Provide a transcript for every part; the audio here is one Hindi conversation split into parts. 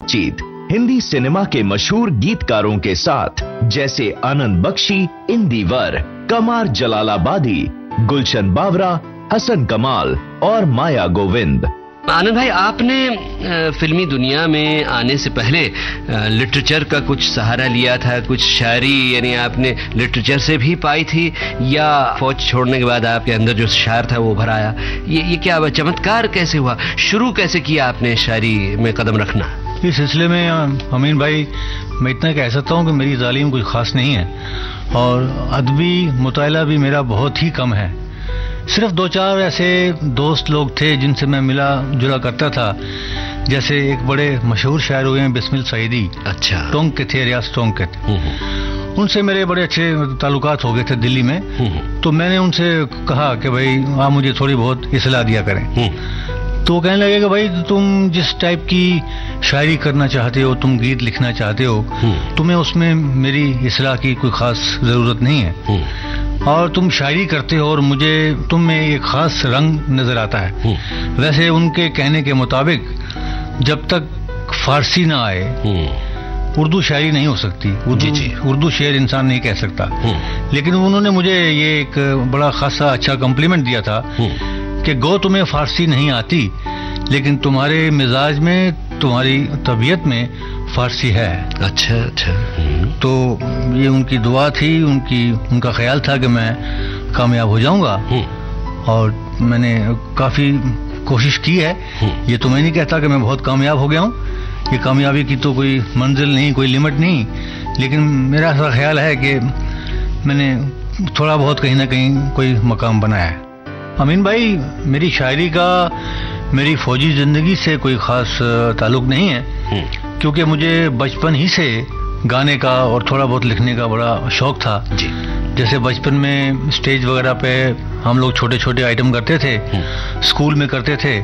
बातचीत हिंदी सिनेमा के मशहूर गीतकारों के साथ, जैसे आनंद बख्शी, इंदिवर, कमार जलालाबादी, गुलशन बावरा, हसन कमाल और माया गोविंद। आनंद भाई, आपने फिल्मी दुनिया में आने से पहले लिटरेचर का कुछ सहारा लिया था, कुछ शायरी यानी आपने लिटरेचर से भी पाई थी, या फौज छोड़ने के बाद आपके अंदर जो शायर था वो भर आया? ये क्या चमत्कार कैसे हुआ? शुरू कैसे किया आपने शायरी में कदम रखना? इस सिलसिले में अमीन भाई, मैं इतना कह सकता हूँ कि मेरी तालीम कुछ खास नहीं है और अदबी मुताला भी मेरा बहुत ही कम है। सिर्फ 2-4 ऐसे दोस्त लोग थे जिनसे मैं मिला जुला करता था, जैसे एक बड़े मशहूर शायर हुए हैं बिस्मिल सईदी। अच्छा। टोंक थे, रियाज टोंक थे। उनसे मेरे बड़े अच्छे ताल्लुकात हो गए थे दिल्ली में। तो मैंने उनसे कहा कि भाई आप मुझे थोड़ी बहुत इस्लाह दिया करें। तो वो कहने लगे कि भाई तुम जिस टाइप की शायरी करना चाहते हो, तुम गीत लिखना चाहते हो, तुम्हें उसमें मेरी इस्लाह की कोई खास जरूरत नहीं है, और तुम शायरी करते हो और मुझे तुम में एक खास रंग नजर आता है। वैसे उनके कहने के मुताबिक जब तक फारसी ना आए उर्दू शायरी नहीं हो सकती। उर्दू शेर इंसान नहीं कह सकता। लेकिन उन्होंने मुझे ये एक बड़ा खासा अच्छा कॉम्प्लीमेंट दिया था कि गो तुम्हें फारसी नहीं आती, लेकिन तुम्हारे मिजाज में, तुम्हारी तबीयत में फारसी है। अच्छा अच्छा। तो ये उनकी दुआ थी, उनका ख्याल था कि मैं कामयाब हो जाऊंगा, और मैंने काफी कोशिश की है। ये तो मैं नहीं कहता कि मैं बहुत कामयाब हो गया हूँ, ये कामयाबी की तो कोई मंजिल नहीं, कोई लिमिट नहीं, लेकिन मेरा ऐसा ख्याल है कि मैंने थोड़ा बहुत कहीं ना कहीं कोई मकाम बनाया है। अमीन भाई, मेरी शायरी का मेरी फौजी जिंदगी से कोई खास ताल्लुक नहीं है, क्योंकि मुझे बचपन ही से गाने का और थोड़ा बहुत लिखने का बड़ा शौक था जी। जैसे बचपन में स्टेज वगैरह पे हम लोग छोटे छोटे आइटम करते थे, स्कूल में करते थे,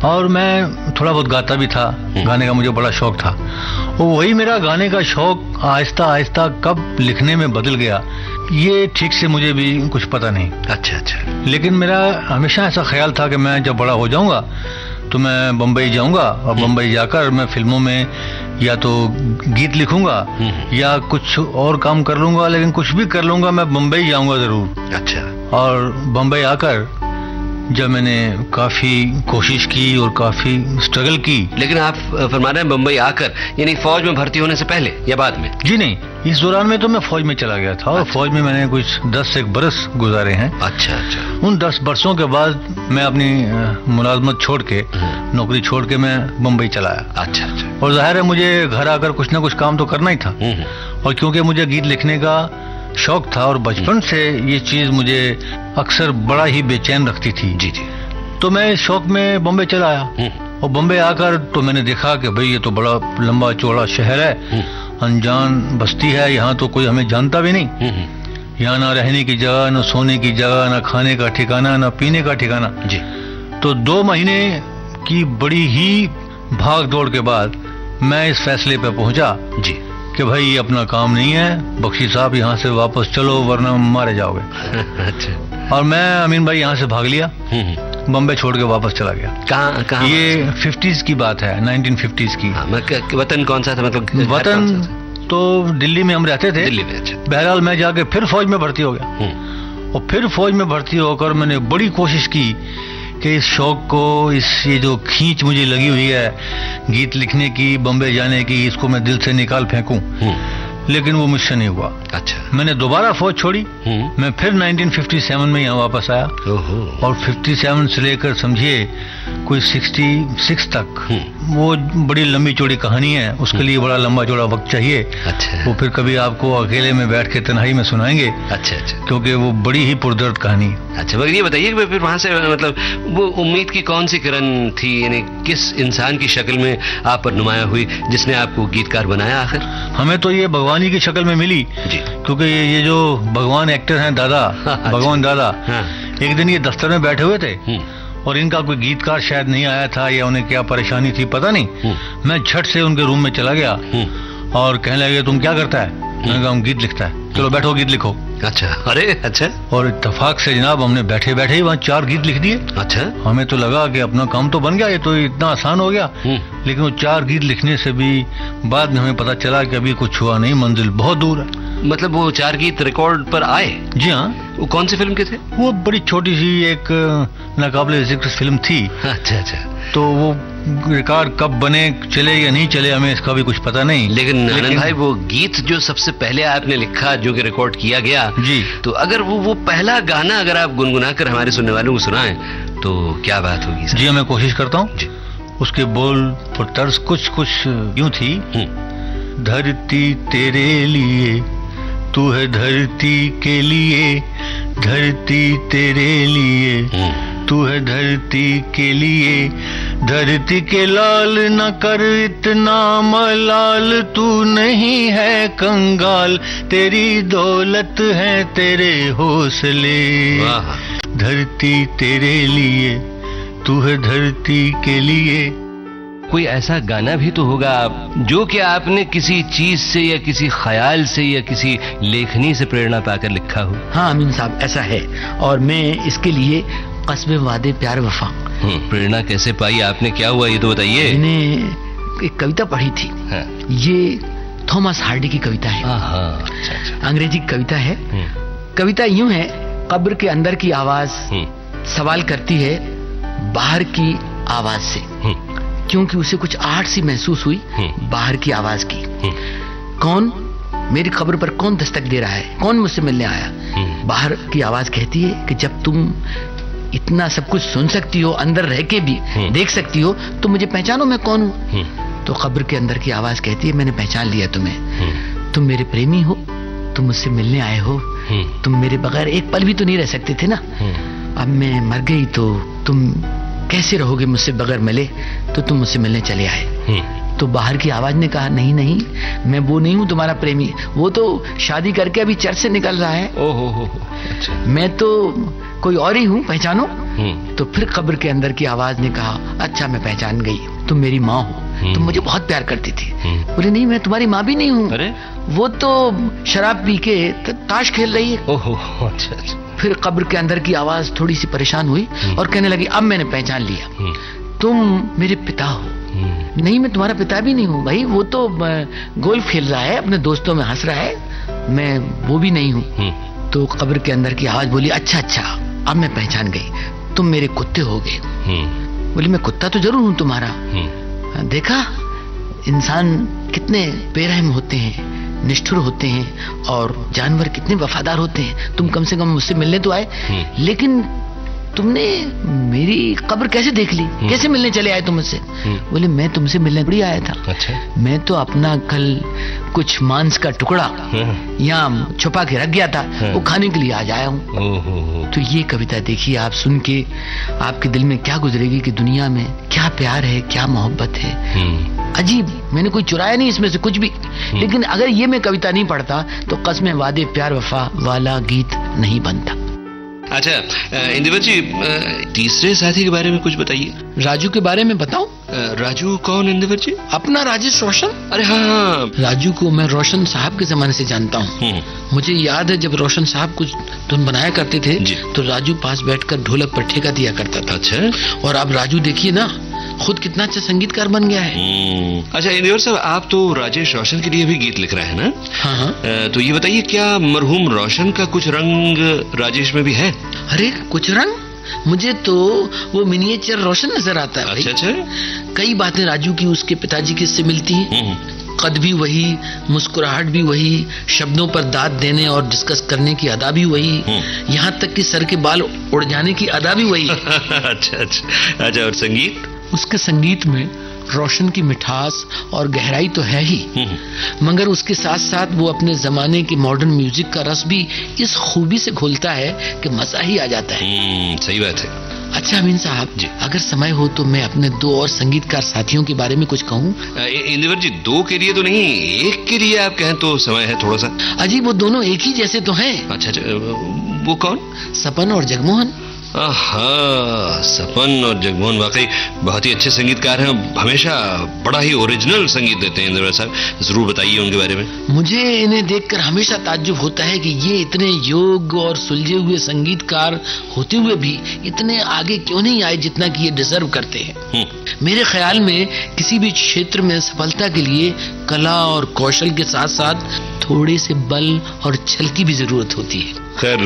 और मैं थोड़ा बहुत गाता भी था। गाने का मुझे बड़ा शौक था, और वही मेरा गाने का शौक आहिस्ता आहिस्ता कब लिखने में बदल गया ये ठीक से मुझे भी कुछ पता नहीं। अच्छा अच्छा। लेकिन मेरा हमेशा ऐसा ख्याल था कि मैं जब बड़ा हो जाऊंगा तो मैं बम्बई जाऊंगा, और बम्बई जाकर मैं फिल्मों में या तो गीत लिखूंगा या कुछ और काम कर लूंगा, लेकिन कुछ भी कर लूंगा, मैं बम्बई जाऊंगा जरूर। अच्छा। और बम्बई आकर जब मैंने काफी कोशिश की और काफी स्ट्रगल की। लेकिन आप फरमा रहे हैं बम्बई आकर, यानी फौज में भर्ती होने से पहले या बाद में? जी नहीं, इस दौरान में तो मैं फौज में चला गया था, और फौज में मैंने कुछ 10 एक बरस गुजारे हैं। अच्छा अच्छा। उन 10 बरसों के बाद मैं अपनी मुलाजमत छोड़ के, नौकरी छोड़ के मैं बम्बई चला आया। अच्छा अच्छा। और जाहिर है मुझे घर आकर कुछ ना कुछ काम तो करना ही था, और क्योंकि मुझे गीत लिखने का शौक था और बचपन से ये चीज मुझे अक्सर बड़ा ही बेचैन रखती थी जी जी, तो मैं इस शौक में बम्बई चला आया। और बम्बई आकर तो मैंने देखा कि भाई ये तो बड़ा लंबा चौड़ा शहर है, अनजान बस्ती है, यहाँ तो कोई हमें जानता भी नहीं। यहाँ ना रहने की जगह, ना सोने की जगह, ना खाने का ठिकाना, ना पीने का ठिकाना जी। तो 2 महीने की बड़ी ही भाग दौड़ के बाद मैं इस फैसले पे पहुंचा जी कि भाई ये अपना काम नहीं है, बख्शी साहब यहाँ से वापस चलो वरना मारे जाओगे। अच्छा। और मैं अमीन भाई यहाँ से भाग लिया, बम्बई छोड़ के वापस चला गया। कहाँ? ये 50s की बात है, 1950s की। वतन कौन सा था? मतलब वतन तो दिल्ली में हम रहते थे। दिल्ली में। अच्छा। बहरहाल मैं जाके फिर फौज में भर्ती हो गया, और फिर फौज में भर्ती होकर मैंने बड़ी कोशिश की कि इस शौक को, ये जो खींच मुझे लगी हुई है गीत लिखने की, बम्बई जाने की, इसको मैं दिल से निकाल फेंकूं, लेकिन वो मुझसे नहीं हुआ। अच्छा। मैंने दोबारा फौज छोड़ी, मैं फिर 1957 में यहाँ वापस आया, और 57 से लेकर समझिए कोई 66 तक, वो बड़ी लंबी चौड़ी कहानी है, उसके लिए बड़ा लंबा चौड़ा वक्त चाहिए। अच्छा। वो फिर कभी आपको अकेले में बैठ के तन्हाई में सुनाएंगे। अच्छा अच्छा। क्योंकि वो बड़ी ही पुरदर्द कहानी। अच्छा, मगर ये बताइए कि फिर वहां से मतलब वो उम्मीद की कौन सी किरण थी, यानी किस इंसान की शक्ल में आप पर नुमाया हुई जिसने आपको गीतकार बनाया? आखिर हमें तो ये भगवानी की शक्ल में मिली जी, क्योंकि ये जो भगवान एक्टर हैं दादा, भगवान दादा, एक दिन ये दफ्तर में बैठे हुए थे, और इनका कोई गीतकार शायद नहीं आया था, या उन्हें क्या परेशानी थी पता नहीं। मैं झट से उनके रूम में चला गया और कहने लगे तुम क्या करता है? मैंने कहा गीत लिखता है। चलो बैठो गीत लिखो। अच्छा, अरे अच्छा। और इत्तेफाक से जनाब हमने बैठे बैठे ही वहाँ 4 गीत लिख दिए। अच्छा। हमें तो लगा कि अपना काम तो बन गया, ये तो इतना आसान हो गया। लेकिन वो 4 गीत लिखने से भी बाद में हमें पता चला कि अभी कुछ हुआ नहीं, मंजिल बहुत दूर है। मतलब वो 4 गीत रिकॉर्ड पर आए? जी हाँ। वो कौन सी फिल्म के थे? वो बड़ी छोटी सी एक नाकाबिले जिक्र फिल्म थी। अच्छा अच्छा। तो वो रिकॉर्ड कब बने, चले या नहीं चले, हमें इसका भी कुछ पता नहीं। लेकिन आनंद भाई, वो गीत जो सबसे पहले आपने लिखा, जो कि रिकॉर्ड किया गया जी, तो अगर वो पहला गाना अगर आप गुनगुना कर हमारे सुनने वालों को सुनाएं तो क्या बात होगी? जी मैं कोशिश करता हूँ। उसके बोल और तर्ज कुछ यूं थी। धरती तेरे लिए, तू है धरती के लिए, धरती तेरे लिए, तू है धरती के लिए, धरती के लाल न कर इतना मलाल, तू नहीं है कंगाल, तेरी दौलत है तेरे हौसले, धरती तेरे लिए, तू है धरती के लिए। कोई ऐसा गाना भी तो होगा जो कि आपने किसी चीज से या किसी ख्याल से या किसी लेखनी से प्रेरणा पाकर लिखा हो? हाँ अमीन साहब, ऐसा है। और मैं इसके लिए कस्बे वादे प्यार वफा। प्रेरणा कैसे पाई आपने, क्या हुआ ये तो बताइए। मैंने एक कविता पढ़ी थी। हाँ। ये थॉमस हार्डी की कविता है। अच्छा। अंग्रेजी की कविता है। कविता यूं है, कब्र के अंदर की आवाज सवाल करती है बाहर की आवाज से, क्योंकि उसे कुछ आहट सी महसूस हुई बाहर की आवाज की। कौन मेरी खबर पर कौन दस्तक दे रहा है, कौन मुझसे मिलने आया? बाहर की आवाज कहती है कि जब तुम इतना सब कुछ सुन सकती हो, अंदर रह के भी देख सकती हो, तो मुझे पहचानो मैं कौन हूँ। तो खबर के अंदर की आवाज कहती है मैंने पहचान लिया तुम्हें, तुम मेरे प्रेमी हो, तुम मुझसे मिलने आए हो, तुम मेरे बगैर एक पल भी तो नहीं रह सकते थे ना। अब मैं मर गई तो तुम कैसे रहोगे मुझसे बगैर मिले, तो तुम मुझसे मिलने चले आए। तो बाहर की आवाज ने कहा नहीं नहीं, मैं वो नहीं हूँ तुम्हारा प्रेमी, वो तो शादी करके अभी चर्च से निकल रहा है। ओहो, अच्छा। मैं तो कोई और ही हूँ, पहचानो। तो फिर कब्र के अंदर की आवाज ने कहा अच्छा मैं पहचान गई, तुम मेरी माँ हो, तुम मुझे बहुत प्यार करती थी। बोले नहीं, मैं तुम्हारी माँ भी नहीं हूँ, वो तो शराब पी के ताश खेल रही है। ओहो, अच्छा। फिर कब्र के अंदर की आवाज थोड़ी सी परेशान हुई और कहने लगी अब मैंने पहचान लिया, तुम मेरे पिता हो। नहीं, मैं तुम्हारा पिता भी नहीं हूँ भाई, वो तो गोल्फ खेल रहा है, अपने दोस्तों में हंस रहा है, मैं वो भी नहीं हूँ। तो कब्र के अंदर की आवाज बोली अच्छा अब मैं पहचान गई, तुम मेरे कुत्ते हो गए। बोली मैं कुत्ता तो जरूर हूँ तुम्हारा। देखा इंसान कितने बेरहम होते हैं, निष्ठुर होते हैं, और जानवर कितने वफादार होते हैं। तुम कम से कम मुझसे मिलने तो आए, लेकिन तुमने मेरी कब्र कैसे देख ली, कैसे मिलने चले आए तुम मुझसे? बोले मैं तुमसे मिलने थोड़ी आया था। अच्छा। मैं तो अपना कल कुछ मांस का टुकड़ा यहाँ छुपा के रख गया था, वो खाने के लिए आज आया हूँ। तो ये कविता देखिए, आप सुन के आपके दिल में क्या गुजरेगी कि दुनिया में क्या प्यार है, क्या मोहब्बत है। अजीब, मैंने कोई चुराया नहीं इसमें से कुछ भी, लेकिन अगर ये मैं कविता नहीं पढ़ता तो कस्मे वादे प्यार वफा वाला गीत नहीं बनता। अच्छा इंदिवर जी, तीसरे साथी के बारे में कुछ बताइए। राजू के बारे में बताऊं? राजू कौन इंदिवर जी? अपना राजेश रोशन। अरे हाँ। राजू को मैं रोशन साहब के जमाने से जानता हूँ। मुझे याद है जब रोशन साहब कुछ धुन बनाया करते थे तो राजू पास बैठकर ढोलक पर ठेका दिया करता था। अच्छा। और अब राजू देखिए ना, खुद कितना अच्छा संगीतकार बन गया है। अच्छा इंदिवर साहब, आप तो राजेश रोशन के लिए भी गीत लिख रहे हैं ना? हाँ। तो ये बताइए, क्या मरहूम रोशन का कुछ रंग राजेश में भी है? अरे कुछ रंग, मुझे तो वो मिनिएचर रोशन नजर आता है। अच्छा। कई बातें राजू की उसके पिताजी की इससे मिलती हैं। कद भी वही, मुस्कुराहट भी वही, शब्दों पर दाद देने और डिस्कस करने की अदा भी वही, यहाँ तक कि सर के बाल उड़ जाने की अदा भी वही। अच्छा। और संगीत? उसके संगीत में रोशन की मिठास और गहराई तो है ही, मगर उसके साथ साथ वो अपने जमाने की मॉडर्न म्यूजिक का रस भी इस खूबी से घोलता है कि मजा ही आ जाता है। सही बात है। अच्छा अमीन साहब जी, अगर समय हो तो मैं अपने 2 और संगीतकार साथियों के बारे में कुछ कहूँ। इंदिवर जी, 2 के लिए तो नहीं, 1 के लिए आप कहें तो समय है थोड़ा सा। अजी वो दोनों एक ही जैसे तो हैं। अच्छा, वो कौन? सपन और जगमोहन। आहा, सपन और जगमोहन वाकई बहुत ही अच्छे संगीतकार हैं, हमेशा बड़ा ही ओरिजिनल संगीत देते हैं इंद्रवर साहब, जरूर बताइए उनके बारे में। मुझे इन्हें देखकर हमेशा ताज्जुब होता है कि ये इतने योग्य और सुलझे हुए संगीतकार होते हुए भी इतने आगे क्यों नहीं आए जितना कि ये डिजर्व करते हैं। मेरे ख्याल में किसी भी क्षेत्र में सफलता के लिए कला और कौशल के साथ साथ थोड़े से बल और छल की भी जरूरत होती है। खैर,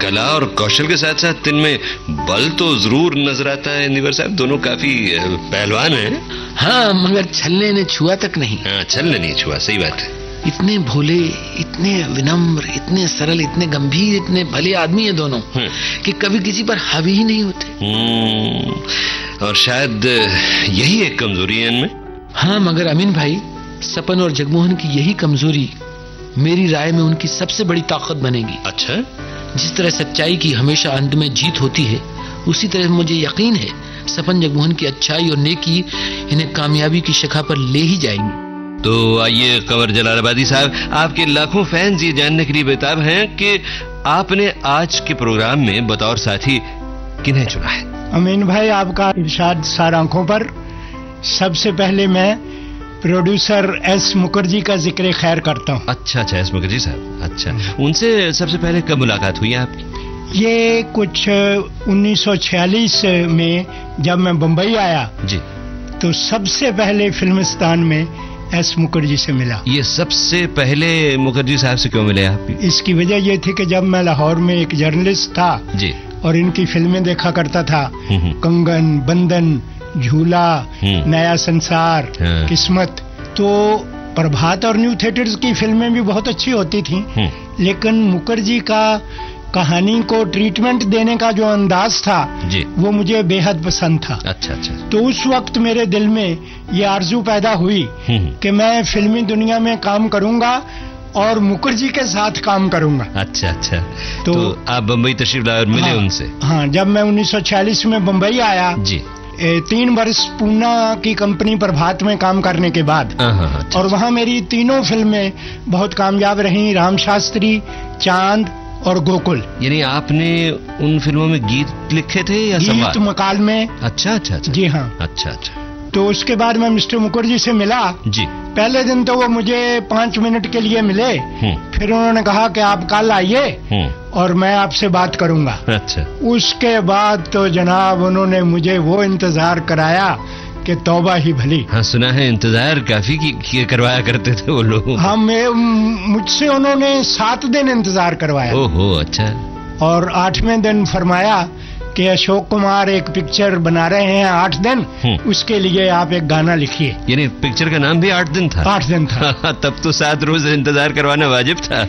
कला और कौशल के साथ साथ इनमें बल तो जरूर नजर आता है इंदिवर साहब, दोनों काफी पहलवान हैं। हाँ, मगर छलने ने छुआ तक नहीं। हाँ, छलने नहीं छुआ, सही बात है। इतने भोले, इतने विनम्र, इतने सरल, इतने गंभीर, इतने भले आदमी हैं दोनों कि कभी किसी पर हावी ही नहीं होते। और शायद यही एक कमजोरी है इनमें। हाँ, मगर अमीन भाई, सपन और जगमोहन की यही कमजोरी मेरी राय में उनकी सबसे बड़ी ताकत बनेगी। अच्छा? जिस तरह सच्चाई की हमेशा अंत में जीत होती है, उसी तरह मुझे यकीन है सपन जगमोहन की अच्छाई और नेकी इन्हें कामयाबी की शिखा पर ले ही जाएंगी। तो आइए कमर जलालाबादी साहब, आपके लाखों फैंस ये जानने के लिए बेताब हैं कि आपने आज के प्रोग्राम में बतौर साथी किन्हें चुना है। अमीन भाई, आपका इरशाद सार आंखों पर। सबसे पहले मैं प्रोड्यूसर एस मुखर्जी का जिक्र खैर करता हूँ। अच्छा, एस मुखर्जी साहब, अच्छा। उनसे सबसे पहले कब मुलाकात हुई आपकी? ये कुछ 1946 में जब मैं बम्बई आया जी, तो सबसे पहले फिल्मिस्तान में एस मुखर्जी से मिला। ये सबसे पहले मुखर्जी साहब से क्यों मिले आप? इसकी वजह ये थी कि जब मैं लाहौर में एक जर्नलिस्ट था जी, और इनकी फिल्में देखा करता था, कंगन, बंधन, झूला, नया संसार, किस्मत, तो प्रभात और न्यू थिएटर्स की फिल्में भी बहुत अच्छी होती थी, लेकिन मुखर्जी का कहानी को ट्रीटमेंट देने का जो अंदाज था जी, वो मुझे बेहद पसंद था। अच्छा अच्छा। तो उस वक्त मेरे दिल में ये आरजू पैदा हुई कि मैं फिल्मी दुनिया में काम करूंगा और मुखर्जी के साथ काम करूंगा। अच्छा अच्छा। तो आप बम्बई तशरीफ लाए और मिले उनसे? हाँ, जब मैं 1946 में बम्बई आया जी, 3 वर्ष पूना की कंपनी प्रभात में काम करने के बाद, और वहाँ मेरी तीनों फिल्में बहुत कामयाब रहीं, राम शास्त्री, चांद और गोकुल। यानी आपने उन फिल्मों में गीत लिखे थे या संवाद? गीत मकाल में। अच्छा अच्छा अच्छा। जी हाँ। अच्छा अच्छा। तो उसके बाद मैं मिस्टर मुखर्जी से मिला जी। पहले दिन तो वो मुझे 5 मिनट के लिए मिले, फिर उन्होंने कहा कि आप कल आइए और मैं आपसे बात करूंगा। अच्छा। उसके बाद तो जनाब उन्होंने मुझे वो इंतजार कराया कि तौबा ही भली। हाँ, सुना है इंतजार काफी की करवाया करते थे वो लोग। हाँ, मुझसे उन्होंने 7 दिन इंतजार करवाया। ओहो, अच्छा। और 8वें दिन फरमाया कि अशोक कुमार एक पिक्चर बना रहे हैं 8 दिन, उसके लिए आप एक गाना लिखिए। यानी पिक्चर का नाम भी 8 दिन था? 8 दिन था। तब तो 7 रोज इंतजार करवाना वाजिब था।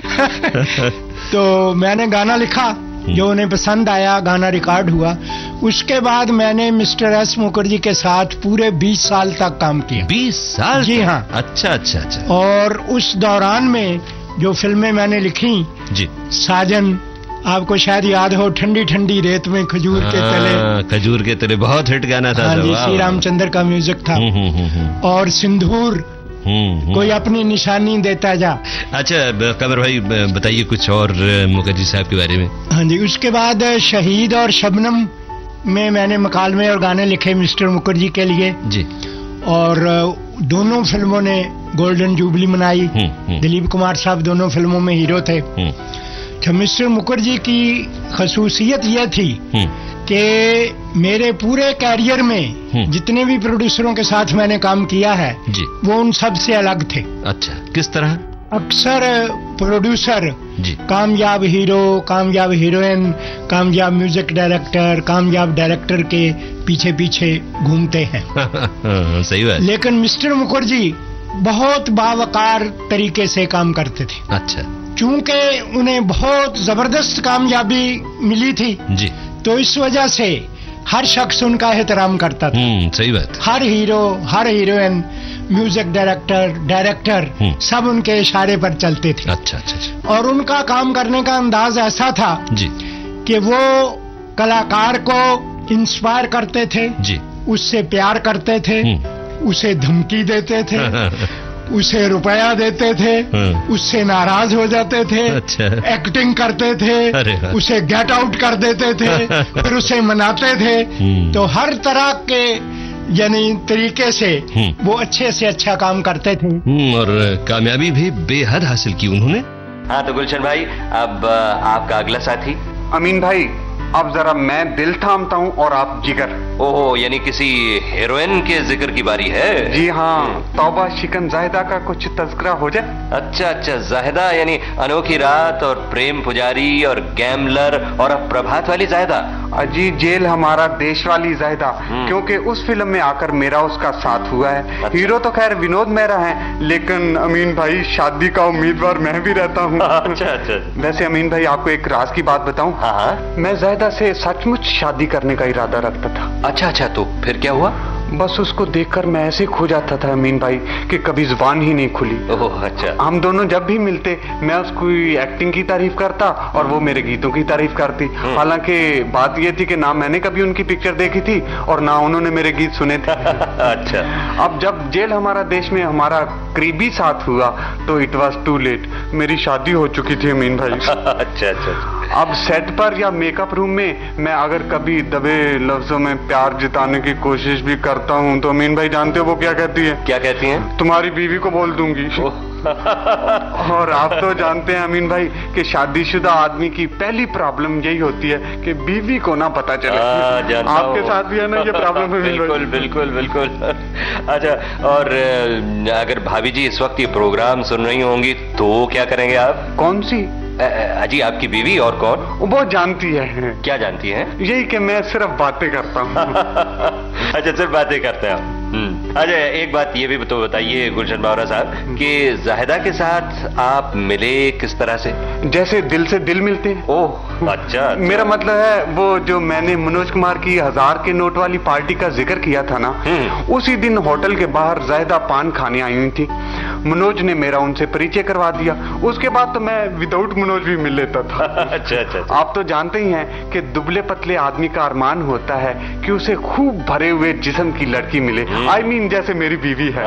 तो मैंने गाना लिखा, जो उन्हें पसंद आया, गाना रिकॉर्ड हुआ। उसके बाद मैंने मिस्टर एस मुखर्जी के साथ पूरे 20 साल तक काम किया। 20 साल? जी हाँ। अच्छा अच्छा अच्छा। और उस दौरान में जो फिल्में मैंने लिखी जी, साजन, आपको शायद याद हो, ठंडी ठंडी रेत में खजूर के तले। खजूर के तले बहुत हिट गाना था। हाँ जी, श्री रामचंद्र का म्यूजिक था। और सिंदूर, कोई अपनी निशानी देता जा। अच्छा कमर भाई, बताइए कुछ और मुखर्जी साहब के बारे में। हाँ जी, उसके बाद शहीद और शबनम में मैंने मकालमे और गाने लिखे मिस्टर मुखर्जी के लिए जी। और दोनों फिल्मों ने गोल्डन जुबली मनाई। दिलीप कुमार साहब दोनों फिल्मों में हीरो थे। तो मिस्टर मुखर्जी की खसूसियत यह थी कि मेरे पूरे कैरियर में जितने भी प्रोड्यूसरों के साथ मैंने काम किया है जी, वो उन सब से अलग थे। अच्छा, किस तरह? अक्सर प्रोड्यूसर जी, कामयाब हीरो, कामयाब हीरोइन, कामयाब म्यूजिक डायरेक्टर, कामयाब डायरेक्टर के पीछे पीछे घूमते हैं। सही बात। लेकिन मिस्टर मुखर्जी बहुत बावकार तरीके से काम करते थे। अच्छा। चूंकि उन्हें बहुत जबरदस्त कामयाबी मिली थी जी, तो इस वजह से हर शख्स उनका एहतराम करता था। सही बात। हर हीरो, हर हीरोइन, म्यूजिक डायरेक्टर सब उनके इशारे पर चलते थे। अच्छा अच्छा अच्छा। और उनका काम करने का अंदाज ऐसा था जी कि वो कलाकार को इंस्पायर करते थे जी, उससे प्यार करते थे, उसे धमकी देते थे, उसे रुपया देते थे, उससे नाराज हो जाते थे, अच्छा। एक्टिंग करते थे, उसे गेट आउट कर देते थे, फिर उसे मनाते थे। तो हर तरह के यानी तरीके से वो अच्छे से अच्छा काम करते थे और कामयाबी भी बेहद हासिल की उन्होंने। हाँ तो गुलशन भाई, अब आपका अगला साथी। अमीन भाई, अब जरा मैं दिल थामता हूँ और आप जिगर। ओहो, यानी किसी हीरोइन के जिक्र की बारी है। जी हाँ, तौबा शिकन जाहिदा का कुछ तज़किरा हो जाए। अच्छा अच्छा, जाहिदा यानी अनोखी रात और प्रेम पुजारी और गैमलर और अब प्रभात वाली जाहिदा। अजी जेल हमारा देश वाली जाहिदा, क्योंकि उस फिल्म में आकर मेरा उसका साथ हुआ है। अच्छा। हीरो तो खैर विनोद मेहरा है, लेकिन अमीन भाई शादी का उम्मीदवार मैं भी रहता हूँ। अच्छा अच्छा। वैसे अमीन भाई, आपको एक राज की बात बताऊं? हाँ हाँ। मैं जाहिदा से सचमुच शादी करने का इरादा रखता था। अच्छा अच्छा, तो फिर क्या हुआ? बस उसको देखकर मैं ऐसे खो जाता था अमीन भाई कि कभी जुबान ही नहीं खुली। ओह अच्छा। हम दोनों जब भी मिलते, मैं उसकी एक्टिंग की तारीफ करता और वो मेरे गीतों की तारीफ करती। हालांकि बात ये थी कि ना मैंने कभी उनकी पिक्चर देखी थी और ना उन्होंने मेरे गीत सुने थे। अच्छा। अब जब जेल हमारा देश में हमारा करीबी साथ हुआ तो इट वॉज टू लेट, मेरी शादी हो चुकी थी अमीन भाई। अच्छा अच्छा। अब सेट पर या मेकअप रूम में मैं अगर कभी दबे लफ्जों में प्यार जिताने की कोशिश भी करता हूँ तो अमीन भाई जानते हो वो क्या कहती है? क्या कहती हैं? तुम्हारी बीवी को बोल दूंगी। और आप तो जानते हैं अमीन भाई कि शादीशुदा आदमी की पहली प्रॉब्लम यही होती है कि बीवी को ना पता चले। आपके साथ भी है ना ये प्रॉब्लम? बिल्कुल बिल्कुल बिल्कुल। अच्छा, और अगर भाभी जी इस वक्त ये प्रोग्राम सुन रही होंगी तो क्या करेंगे आप? कौन सी? अजी आपकी बीवी और कौन? वो जानती है। क्या जानती है? यही कि मैं सिर्फ बातें करता हूँ। अच्छा, सिर्फ बातें करते हैं। अच्छा, एक बात ये भी तो बताइए गुलशन बावरा साहब कि जाहिदा के साथ आप मिले किस तरह से? जैसे दिल से दिल मिलते हैं। ओह अच्छा। मेरा मतलब है वो जो मैंने मनोज कुमार की 1000 के नोट वाली पार्टी का जिक्र किया था ना, उसी दिन होटल के बाहर जाहिदा पान खाने आई हुई थी। मनोज ने मेरा उनसे परिचय करवा दिया। उसके बाद तो मैं विदाउट मनोज भी मिल लेता था। अच्छा अच्छा। आप तो जानते ही हैं कि दुबले पतले आदमी का अरमान होता है कि उसे खूब भरे हुए जिस्म की लड़की मिले। I mean, जैसे मेरी बीवी है।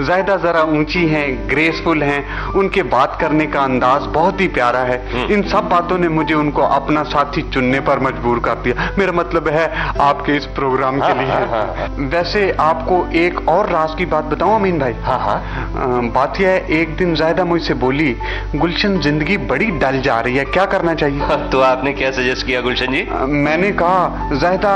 जाहिदा जरा ऊंची हैं, ग्रेसफुल हैं, उनके बात करने का अंदाज बहुत ही प्यारा है। इन सब बातों ने मुझे उनको अपना साथी चुनने पर मजबूर कर दिया। मेरा मतलब है आपके इस प्रोग्राम के लिए। वैसे आपको एक और राज की बात बताऊं अमीन भाई? हाँ हाँ। बात यह है, एक दिन जाहिदा मुझसे बोली, गुलशन जिंदगी बड़ी डल जा रही है, क्या करना चाहिए? तो आपने क्या सजेस्ट किया गुलशन जी? मैंने कहा जाहिदा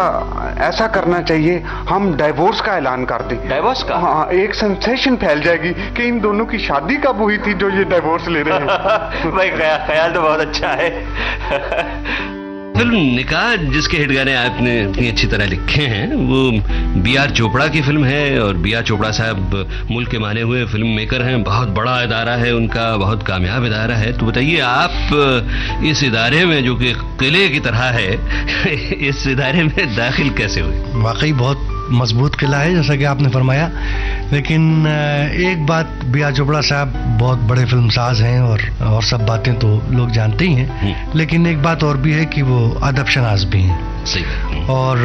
ऐसा करना चाहिए, हम डाइवोर्स का ऐलान कर दें। डाइवोर्स का? हाँ, एक सेंसेशन फैल जाएगी कि इन दोनों की शादी कब हुई थी जो ये डाइवोर्स ले रहे हैं। भाई ख्याल तो बहुत अच्छा है। फिल्म निकाह जिसके हिट गाने आपने इतनी अच्छी तरह लिखे हैं वो B.R. चोपड़ा की फिल्म है और B.R. चोपड़ा साहब मुल्क के माने हुए फिल्म मेकर हैं। बहुत बड़ा इदारा है उनका, बहुत कामयाब इदारा है। तो बताइए आप इस इदारे में जो कि किले की तरह है इस इदारे में दाखिल कैसे हुए? वाकई बहुत मजबूत किला है जैसा कि आपने फरमाया, लेकिन एक बात, B.R. चोपड़ा साहब बहुत बड़े फिल्मसाज हैं और सब बातें तो लोग जानते ही हैं, लेकिन एक बात और भी है कि वो अदब शनास भी हैं। सही। और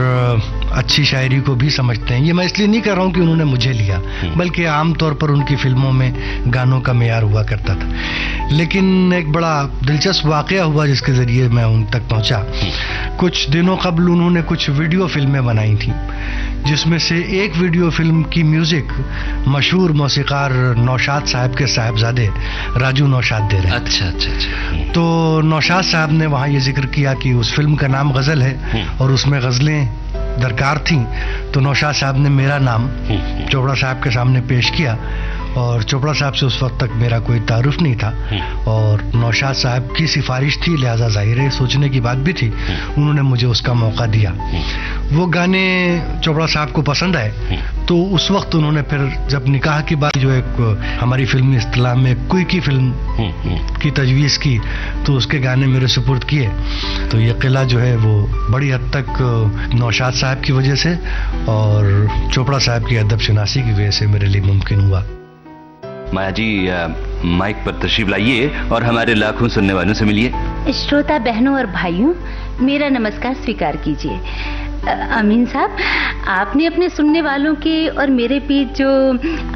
अच्छी शायरी को भी समझते हैं। ये मैं इसलिए नहीं कर रहा हूँ कि उन्होंने मुझे लिया, बल्कि आमतौर पर उनकी फिल्मों में गानों का मेयार हुआ करता था। लेकिन एक बड़ा दिलचस्प वाकया हुआ जिसके जरिए मैं उन तक पहुंचा। कुछ दिनों कबल उन्होंने कुछ वीडियो फिल्में बनाई थी, जिसमें से एक वीडियो फिल्म की म्यूजिक मशहूर मौसीकार नौशाद साहब के साहबजादे राजू नौशाद दे रहे हैं। अच्छा अच्छा अच्छा। तो नौशाद साहब ने वहाँ ये जिक्र किया कि उस फिल्म का नाम गजल है और उसमें गजलें दरकार थीं, तो नौशाद साहब ने मेरा नाम चोपड़ा साहब के सामने पेश किया और चोपड़ा साहब से उस वक्त तक मेरा कोई तारुफ नहीं था और नौशाद साहब की सिफारिश थी, लिहाजा जाहिर है सोचने की बात भी थी, उन्होंने मुझे उसका मौका दिया। वो गाने चोपड़ा साहब को पसंद आए, तो उस वक्त उन्होंने फिर जब निकाह की बात जो एक हमारी फिल्मी इस्तिलाह में कोई की फिल्म की तजवीज़ की, तो उसके गाने मेरे सुपुर्द किए। तो ये किला जो है वो बड़ी हद तक नौशाद साहब की वजह से और चोपड़ा साहब की अदब शनासी की वजह से मेरे लिए मुमकिन हुआ। माया जी माइक पर तशरीफ लाइए और हमारे लाखों सुनने वालों से मिलिए। श्रोता बहनों और भाइयों, मेरा नमस्कार स्वीकार कीजिए। अमीन साहब, आपने अपने सुनने वालों के और मेरे बीच जो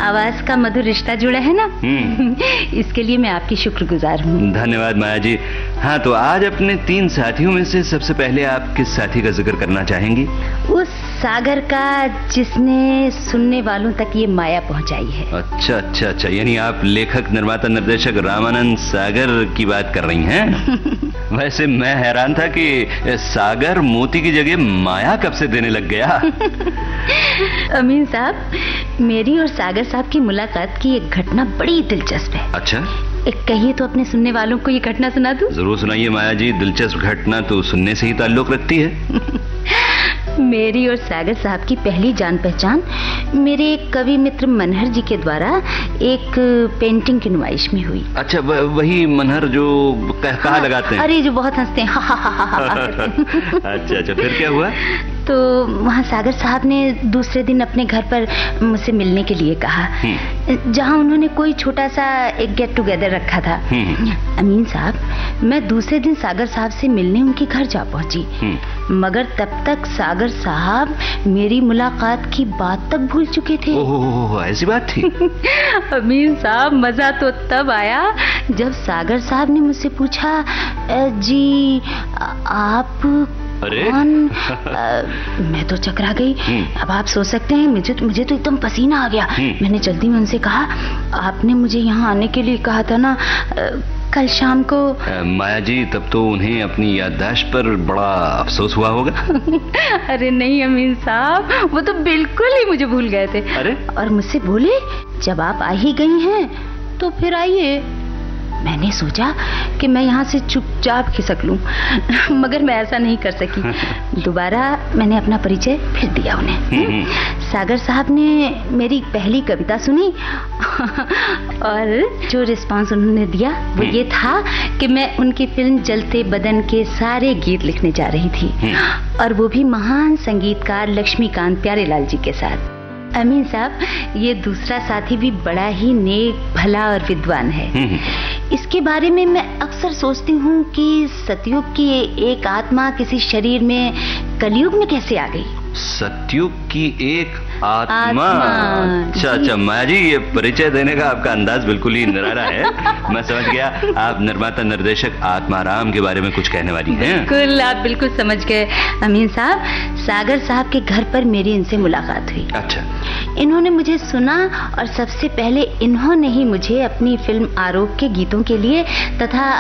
आवाज का मधुर रिश्ता जुड़ा है ना, इसके लिए मैं आपकी शुक्रगुजार हूँ। धन्यवाद माया जी। हाँ, तो आज अपने 3 साथियों में से सबसे पहले आप किस साथी का जिक्र करना चाहेंगी? उस सागर का जिसने सुनने वालों तक ये माया पहुंचाई है। अच्छा अच्छा अच्छा, यानी आप लेखक निर्माता निर्देशक रामानंद सागर की बात कर रही हैं? वैसे मैं हैरान था कि सागर मोती की जगह माया कब से देने लग गया। अमीन साहब, मेरी और सागर साहब की मुलाकात की एक घटना बड़ी दिलचस्प है। अच्छा, एक कहिए तो अपने सुनने वालों को ये घटना सुना दूं? जरूर सुनाइए माया जी, दिलचस्प घटना तो सुनने से ही ताल्लुक रखती है। मेरी और सागर साहब की पहली जान पहचान मेरे एक कवि मित्र मनहर जी के द्वारा एक पेंटिंग की नुमाइश में हुई। अच्छा, वही मनहर जो कहा लगाते हैं? अरे जो बहुत हंसते हैं, अच्छा अच्छा, फिर क्या हुआ? तो वहाँ सागर साहब ने दूसरे दिन अपने घर पर मुझसे मिलने के लिए कहा, जहाँ उन्होंने कोई छोटा सा एक गेट टुगेदर रखा था। अमीन साहब, मैं दूसरे दिन सागर साहब से मिलने उनके घर जा पहुंची, मगर तब तक सागर साहब मेरी मुलाकात की बात तक भूल चुके थे। ओह, ऐसी बात थी? अमीन साहब, मजा तो तब आया जब सागर साहब ने मुझसे पूछा, जी आप कौन? मैं तो चकरा गई। अब आप सोच सकते हैं, मुझे तो एकदम पसीना आ गया। मैंने जल्दी में उनसे कहा, आपने मुझे यहाँ आने के लिए कहा था ना कल शाम को। माया जी, तब तो उन्हें अपनी याददाश्त पर बड़ा अफसोस हुआ होगा। अरे नहीं अमीन साहब, वो तो बिल्कुल ही मुझे भूल गए थे। अरे? और मुझसे बोले, जब आप आ ही गई हैं तो फिर आइए। मैंने सोचा कि मैं यहाँ से चुपचाप खिसक लूं, मगर मैं ऐसा नहीं कर सकी। दोबारा मैंने अपना परिचय फिर दिया उन्हें। सागर साहब ने मेरी पहली कविता सुनी और जो रिस्पांस उन्होंने दिया वो ये था कि मैं उनकी फिल्म जलते बदन के सारे गीत लिखने जा रही थी, और वो भी महान संगीतकार लक्ष्मीकांत प्यारेलाल जी के साथ। अमीन साहब, ये दूसरा साथी भी बड़ा ही नेक, भला और विद्वान है। इसके बारे में मैं अक्सर सोचती हूँ कि सतयुग की एक आत्मा किसी शरीर में कलयुग में कैसे आ गई। सतयुग की एक आत्मा? अच्छा अच्छा माया जी, ये परिचय देने का आपका अंदाज बिल्कुल ही निराला है। मैं समझ गया, आप निर्माता निर्देशक आत्माराम के बारे में कुछ कहने वाली हैं। बिल्कुल, आप बिल्कुल समझ गए अमीन साहब। सागर साहब के घर पर मेरी इनसे मुलाकात हुई। अच्छा। इन्होंने मुझे सुना और सबसे पहले इन्होंने ही मुझे अपनी फिल्म आरोप के गीतों के लिए तथा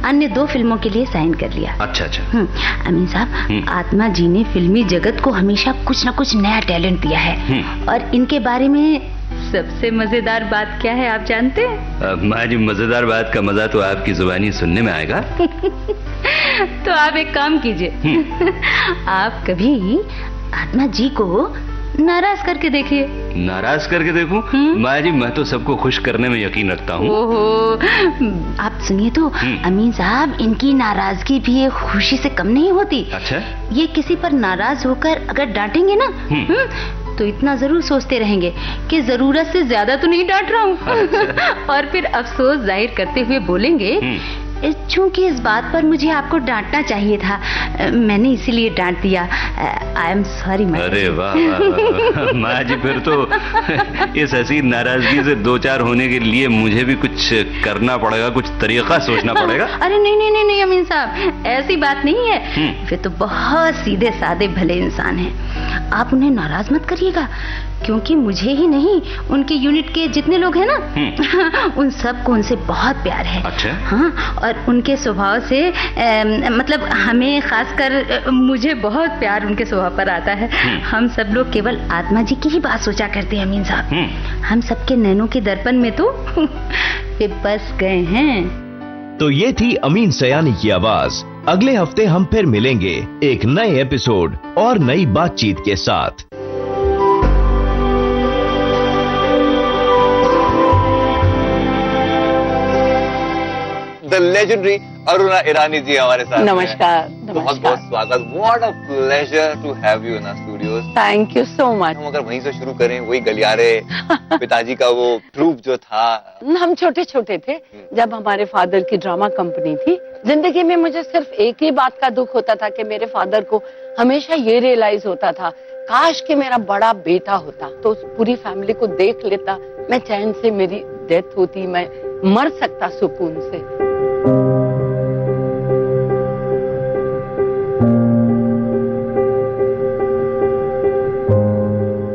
अन्य 2 फिल्मों के लिए साइन कर लिया। अच्छा अच्छा। अमीन साहब, आत्मा जी ने फिल्मी जगत को हमेशा कुछ न कुछ नया टैलेंट दिया है, और इनके बारे में सबसे मजेदार बात क्या है आप जानते हैं? माया जी, मजेदार बात का मजा तो आपकी जुबानी सुनने में आएगा। तो आप एक काम कीजिए, आप कभी आत्मा जी को नाराज करके देखिए। नाराज करके देखूं? माया जी, मैं तो सबको खुश करने में यकीन रखता हूँ। ओहो, आप सुनिए तो अमीन साहब, इनकी नाराजगी भी एक खुशी से कम नहीं होती। अच्छा? ये किसी पर नाराज होकर अगर डांटेंगे ना, तो इतना जरूर सोचते रहेंगे कि जरूरत से ज्यादा तो नहीं डांट रहा हूँ। अच्छा। और फिर अफसोस जाहिर करते हुए बोलेंगे, चूंकि इस बात पर मुझे आपको डांटना चाहिए था, मैंने इसीलिए डांट दिया। I am sorry. अरे वाह वाह माया जी, फिर तो इस हसीन नाराजगी से 2-4 होने के लिए मुझे भी कुछ करना पड़ेगा, कुछ तरीका सोचना पड़ेगा। अरे नहीं नहीं नहीं नहीं अमीन साहब, ऐसी बात नहीं है। वे तो बहुत सीधे साधे भले इंसान हैं। आप उन्हें नाराज मत करिएगा, क्योंकि मुझे ही नहीं, उनके यूनिट के जितने लोग हैं ना, उन सबको उनसे बहुत प्यार है। अच्छा? हाँ, और उनके स्वभाव से मतलब हमें खासकर मुझे बहुत प्यार उनके स्वभाव पर आता है। हम सब लोग केवल आत्मा जी की ही बात सोचा करते हैं अमीन साहब। हम सबके नैनों के दर्पण में तो वे बस गए हैं। तो ये थी अमीन सयानी की आवाज। अगले हफ्ते हम फिर मिलेंगे एक नए एपिसोड और नई बातचीत के साथ। द लेजेंडरी अरुणा ईरानी जी हमारे साथ। नमस्कार। बहुत बहुत स्वागत। What a pleasure to have you in our studios. Thank you so much. हम अगर वहीं से शुरू करें, वही गलियारे पिताजी का वो ट्रूप जो था। हम छोटे छोटे थे जब हमारे फादर की ड्रामा कंपनी थी। जिंदगी में मुझे सिर्फ एक ही बात का दुख होता था कि मेरे फादर को हमेशा ये रियलाइज होता था, काश कि मेरा बड़ा बेटा होता तो उस पूरी फैमिली को देख लेता, मैं चैन से, मेरी डेथ होती, मैं मर सकता सुकून से।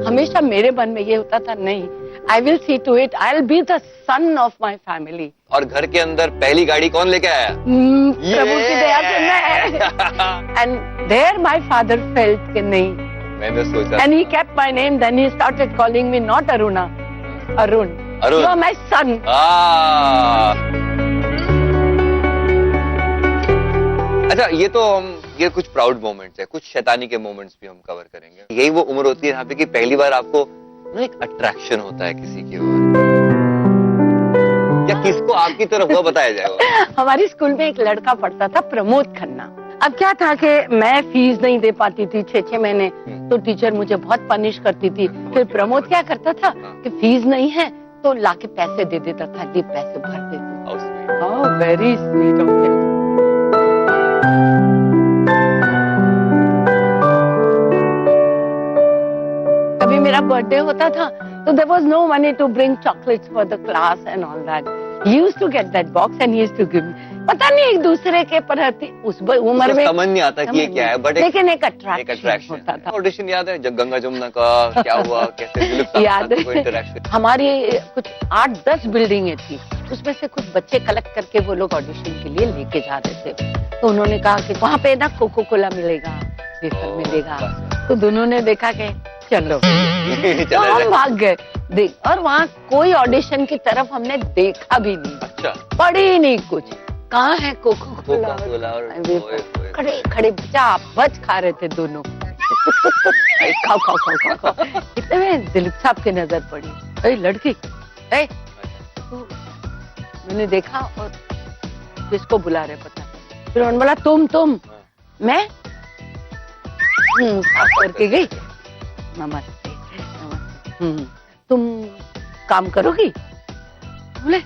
हमेशा मेरे मन में ये होता था, नहीं, I will see to it, I will be the son of my family. और घर के अंदर पहली गाड़ी कौन लेके आया? प्रभु की दया से मैं। And there my father felt कि नहीं, मैंने सोचा, and he kept my name, then he started calling me not Aruna, Arun, you are my son. अच्छा, ये तो हम, ये कुछ प्राउड मोमेंट्स है, कुछ शैतानी के मोमेंट्स भी हम कवर करेंगे। यही वो उम्र होती है यहाँ पे कि पहली बार आपको एक अट्रैक्शन होता है किसी की ओर, या किसको आपकी तरफ हुआ, बताया जाएगा। हमारी स्कूल में एक लड़का पढ़ता था, प्रमोद खन्ना। अब क्या था कि मैं फीस नहीं दे पाती थी 6-6 महीने, तो टीचर मुझे बहुत पनिश करती थी। फिर प्रमोद क्या करता था कि फीस नहीं है तो लाके पैसे दे देता था, ये पैसे भर देते। How very sweet of him. कभी मेरा बर्थडे होता था तो there was no money to bring chocolates for the class and all that. He used to get that box and he used to give me. पता नहीं एक दूसरे के प्रति उस उम्र में समझ नहीं आता कि ये क्या है, बट लेकिन एक अट्रैक्शन होता था। ऑडिशन याद है जब गंगा जमुना का क्या हुआ, कैसे याद है। हमारी कुछ 8-10 बिल्डिंगें थी, उसमें से कुछ बच्चे कलेक्ट करके वो लोग ऑडिशन के लिए लेके जा रहे थे। तो उन्होंने कहा कि वहाँ पे ना कोको कोला मिलेगा, वेफर मिलेगा। तो दोनों ने देखा कि चलो तो हम भाग गए देख, और वहाँ कोई ऑडिशन की तरफ हमने देखा भी नहीं। अच्छा, पढ़ी ही नहीं कुछ, कहाँ है कोको कोला, खड़े खड़े बच खा रहे थे दोनों। खाओ खाओ खाओ खाओ खाओ। इतने में दिलीप साहब की नजर पड़ी, अरे लड़की, मैंने देखा और किसको बुला रहे पता। फिर उन्होंने बोला तुम, मैं साफ करके गई, नमस्ते नमस्ते, तुम काम करोगी? बोले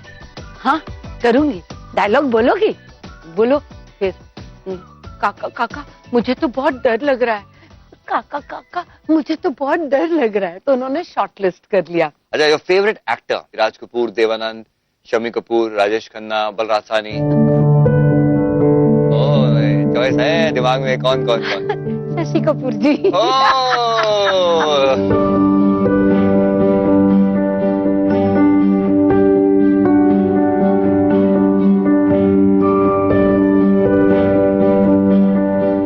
हाँ करूंगी। डायलॉग बोलोगी? बोलो। फिर काका काका मुझे तो बहुत डर लग रहा है, काका काका मुझे तो बहुत डर लग रहा है। तो उन्होंने शॉर्टलिस्ट कर लिया। अच्छा, your favourite actor? Raj Kapoor, Dev Anand, Shammi Kapoor, Rajesh Khanna, Balraj Sahni? Choice है दिमाग में, कौन कौन कौन? शशि कपूर जी।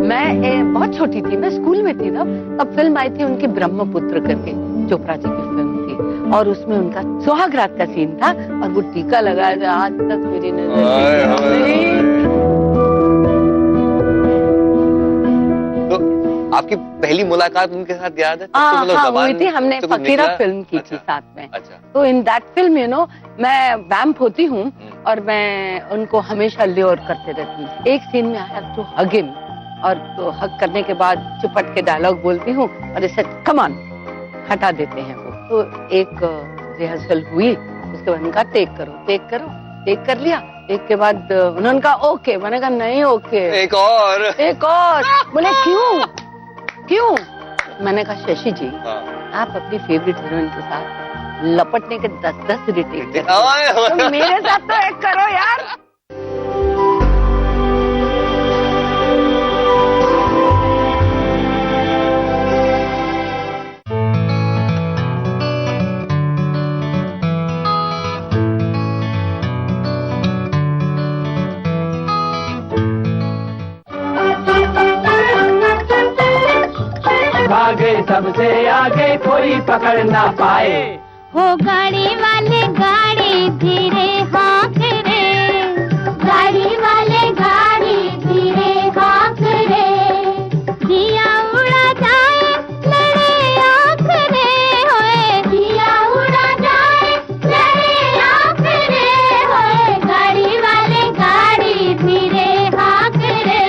मैं बहुत छोटी थी, मैं स्कूल में थी तब फिल्म आई थी उनकी ब्रह्मपुत्र करके, चोपड़ा जी की फिल्म थी, और उसमें उनका सुहागरात का सीन था और वो टीका लगाया था, आज तक मेरी नजर। आपकी पहली मुलाकात उनके साथ याद है? हुई थी, हमने फकीरा फिल्म की थी साथ में। अच्छा। तो इन दैट फिल्म मैं वैम्प होती हूँ और मैं उनको हमेशा ल्योर करते रहती हूँ। एक सीन में I have to hug him, और तो हग करने के बाद चुपट के डायलॉग बोलती हूँ और इसे कम ऑन हटा देते हैं वो। तो एक रिहर्सल हुई, उसके बाद उनका टेक कर लिया। एक के बाद उन्होंने कहा ओके, मैंने कहा नहीं ओके, एक और। बोले क्यों? मैंने कहा शशि जी, आप अपनी फेवरेट हीरोइन के साथ लपटने के 10-10 रिटेक तो मेरे साथ तो एक करो यार। सबसे आगे कोई पकड़ ना पाए, हो गाड़ी वाले गाड़ी धीरे हाँक रे, गाड़ी वाले गाड़ी धीरे हाँक रे, दिया उड़ा जाए लड़े आँख रे, होए दिया उड़ा जाए लड़े आँख रे, होए गाड़ी वाले गाड़ी धीरे हाँक रे।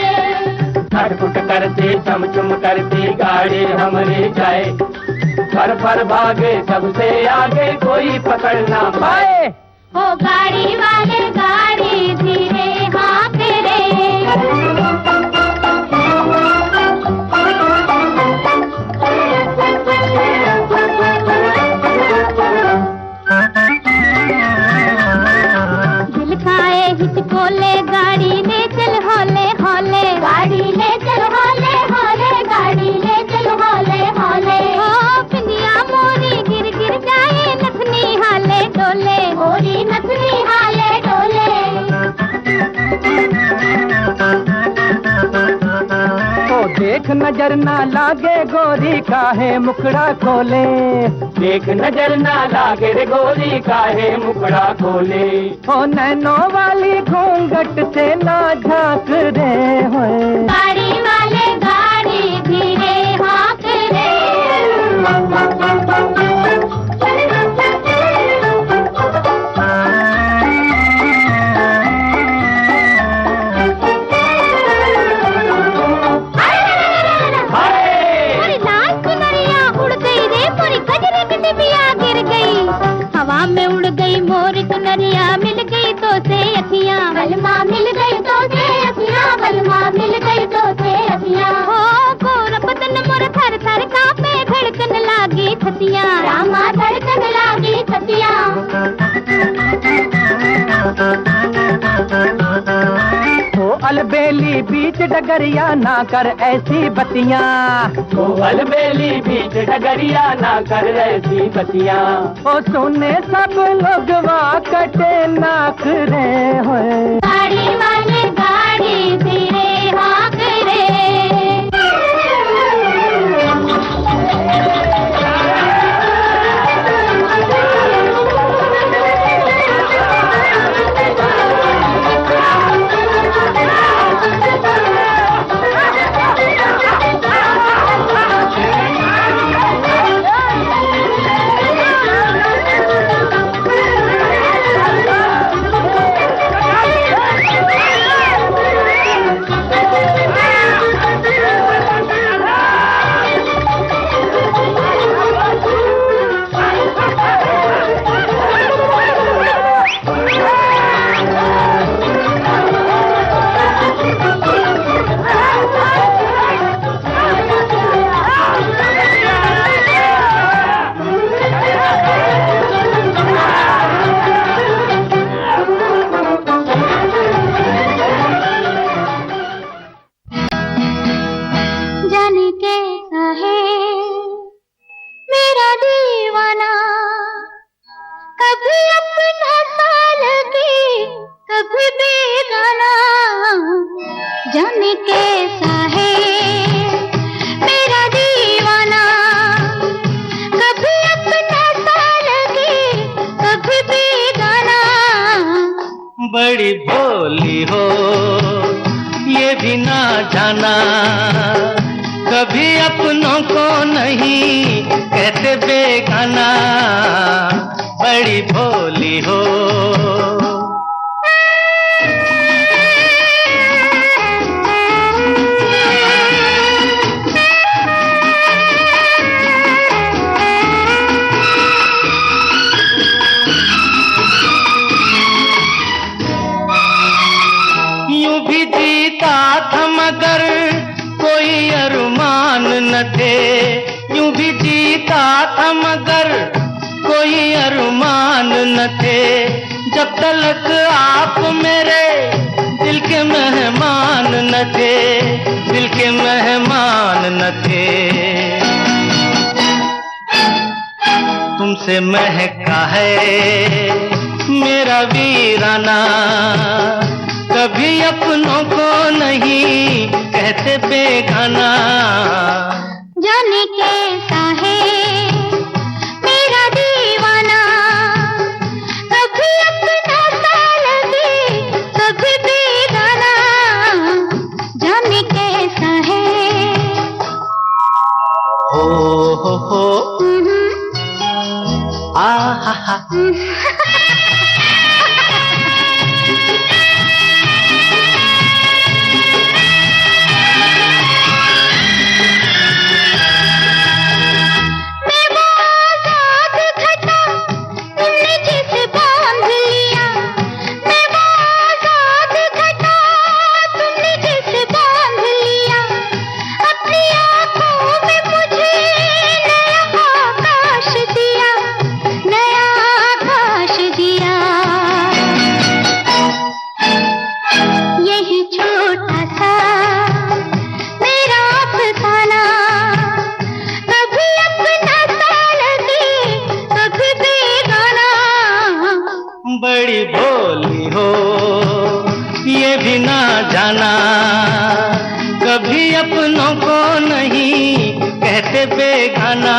खटपुट करती चमचुम करती गाड़ी हमरी जाए, फर भागे सबसे आगे कोई पकड़ ना पाए, हो गाड़ी वाले गाड़ी धीरे हाँक रे। देख नजर ना लागे गोरी काहे मुखड़ा खोले, देख नजर ना लागे रे गोरी काहे मुखड़ा खोले। ओ नैनो वाली घूंघट से ना झांक रे होए, गाड़ी वाले गाड़ी धीरे हाँक रे। हवा में उड़ गई मोर चुनरिया, मिल गई तो से अखियां, बलमा मिल गई तो से अखियां, बलमा मिल गई तो से अखियां। हो गोर बदन मोर थर थर कांपे, धड़कन लागी छतियां, रामा धड़कन लागी छतियां। ओ अलबेली बीच डगरिया ना कर ऐसी बतियां, ओ अलबेली बीच डगरिया ना कर ऐसी बतियां। ओ सुने सब लोग वाह कटे नाक रे होए, गाड़ी वाले गाड़ी धीरे हाँक रे। बड़ी भोली हो ये भी ना जाना, कभी अपनों को नहीं कहते बेगाना। बड़ी भोली हो थे, यूं भी जीता था मगर कोई अरमान न थे। जब तक आप मेरे दिल के मेहमान न थे, दिल के मेहमान न थे। तुमसे महका है मेरा वीराना, कभी अपनों को नहीं कहते बेगाना। जाने कैसा है मेरा दीवाना, कभी अपना सा लगे कभी बेगाना। जाने कैसा है हो आ हा हा। बड़ी भोली हो ये भी ना जाना, कभी अपनों को नहीं कहते बेगाना,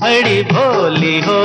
बड़ी भोली हो।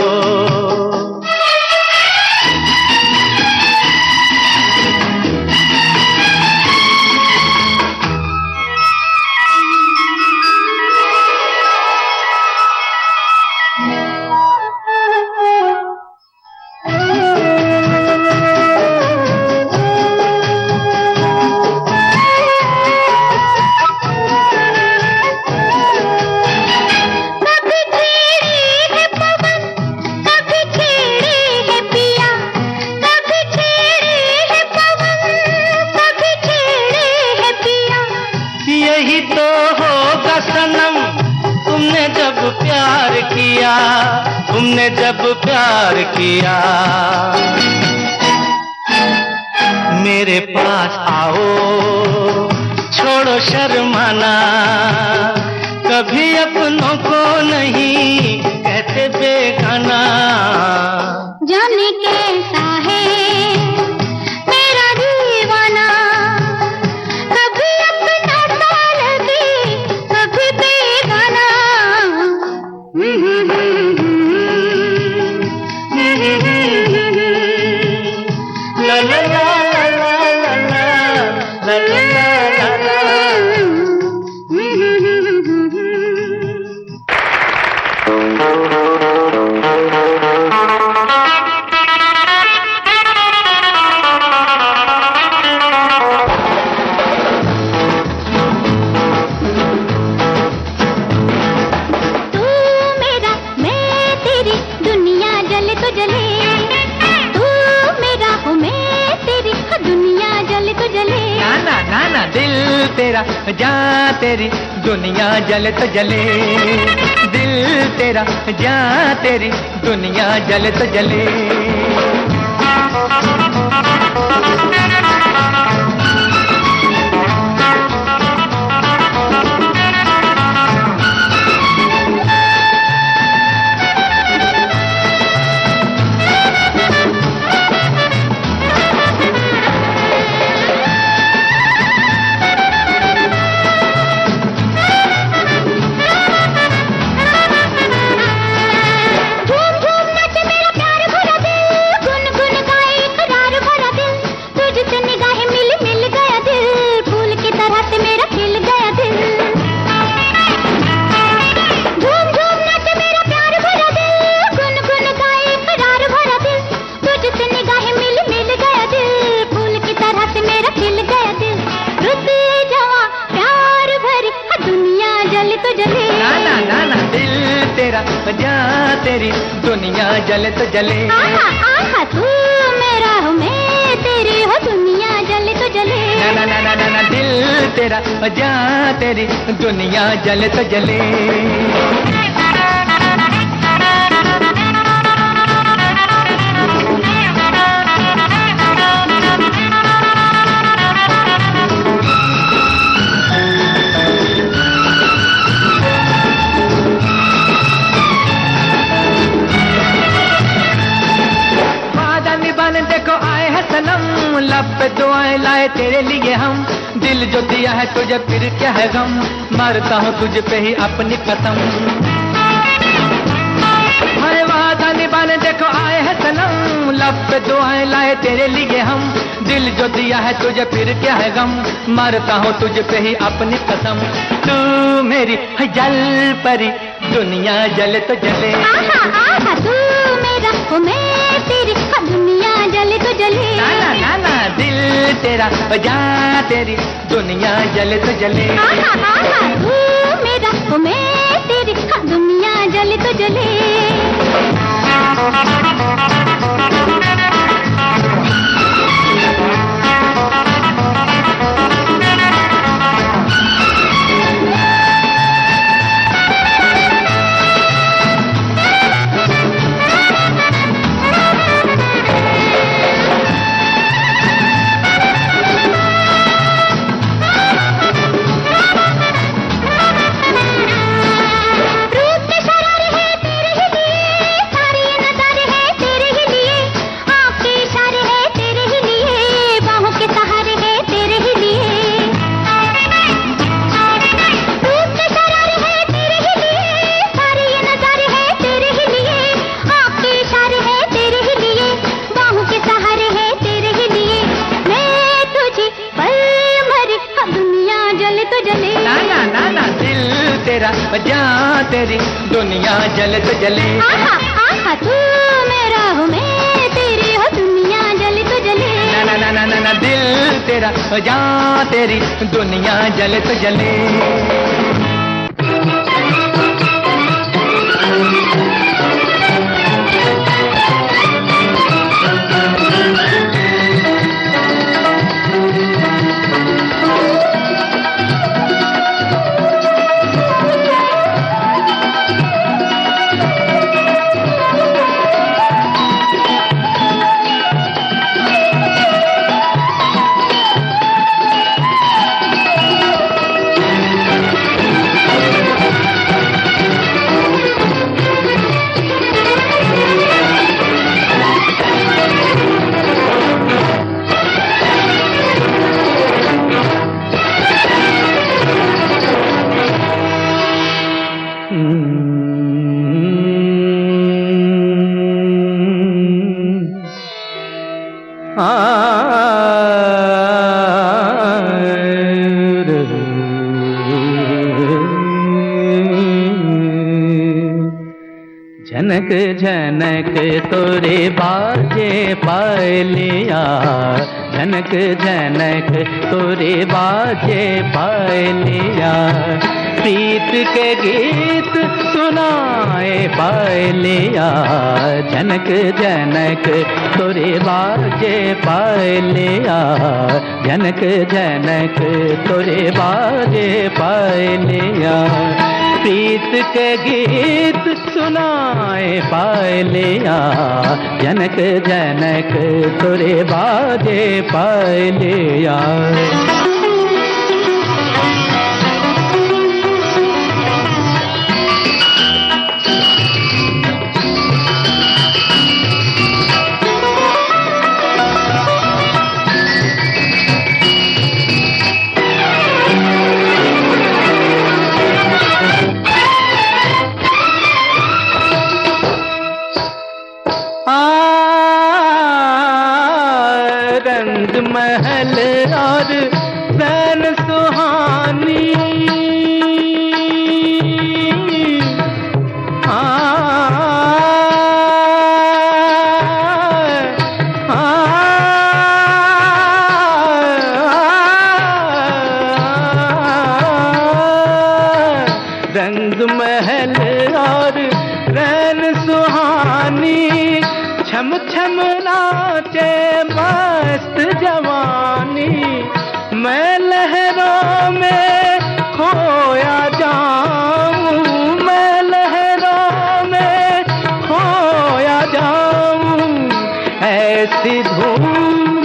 तुमने जब प्यार किया, मेरे पास आओ, छोड़ो शर्माना, कभी अपनों को नहीं कहते बेगाना। जाने कैसा है मेरा दीवाना, कभी अपना सा लगे कभी बेगाना। ला ला ला ला ला ला ला ला ला ला। तेरा जान तेरी दुनिया जले तो जले, दिल तेरा जान तेरी दुनिया जले तो जले। तेरी दुनिया जले तो जले। आहा आहा तू मेरा हो मैं तेरी हो दुनिया जले तो जले। ना ना ना ना ना, ना दिल तेरा जान तेरी दुनिया जले तो जले। देखो आए हैं सनम, लब पे दुआएं लाए तेरे लिए हम, दिल जो दिया है तुझे फिर क्या है गम, मरता हूँ तुझ पे ही अपनी कसम। हाय वादा निभाने देखो आए हैं सनम, लब पे दुआएं लाए तेरे लिए हम, दिल जो दिया है तुझे फिर क्या है गम, मरता हूँ तुझ पे ही अपनी कसम। तू मेरी है जल परी दुनिया जले तो जले। आहा आहा तू मेरा हो मैं तेरी दुनिया जले तो जले। ना ना ना ना दिल तेरा जान तेरी दुनिया जले तो जले। आहा आहा तू मेरा हो मैं तेरी दुनिया जले तो जले। तेरी दुनिया जलत जले। आहा आहा तू मेरा हो मैं तेरी हो दुनिया जले तो जले। ना ना ना ना ना दिल तेरा जान तेरी दुनिया जलत जले। झनक झनक तोरे बाजे पायलिया, झनक झनक तोरे बाजे पायलिया, प्रीत के गीत सुनाए पायलिया, झनक झनक तोरे बाजे पायलिया, झनक झनक तोरे बाजे पायलिया, प्रीत के गीत सुनाए पायलिया, जनक जनक तोरे बाजे पायलिया। महल और सैन सुहानी, रंग महल और रैन सुहानी, छम छम नाचे मस्त जवानी, मैं लहरों में खोया जाऊं, मैं लहरों में खोया जाऊं, ऐसी धूम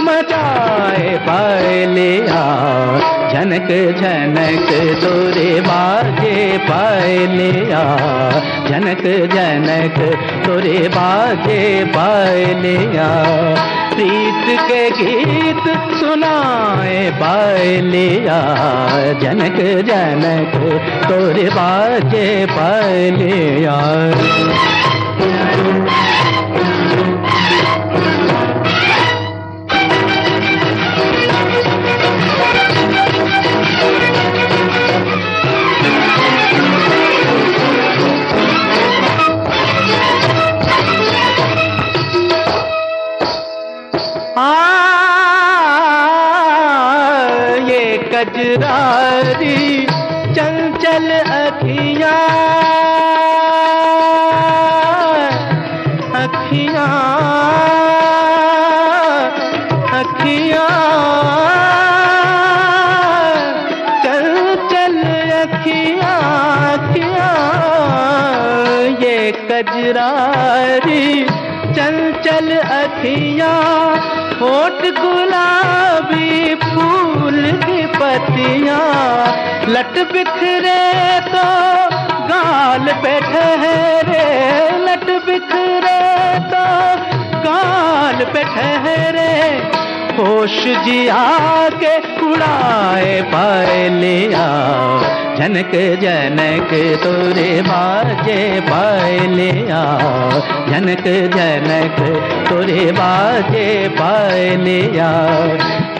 मचाए पायलिया, झनक झनक तोरे बाजे पायलिया, झनक झनक तोरे बाजे पायलिया, प्रीत के गीत सुनाए पायलिया, जनक जनक तोरे बाजे पायलिया। ये कजरारी चंचल अखियां, अखियां अखियां चंचल अखियां, अखियां ये कजरारी चंचल अखियां, होठ गुलाबी फूल की पत्तियां, लट बिखरे तो गाल पे ठहरे, लट बिखरे तो गाल पे ठहरे, होश जिया के उड़ाए पायलिया, झनक झनक तोरे बाजे पायलिया, झनक झनक तोरे बाजे पायलिया,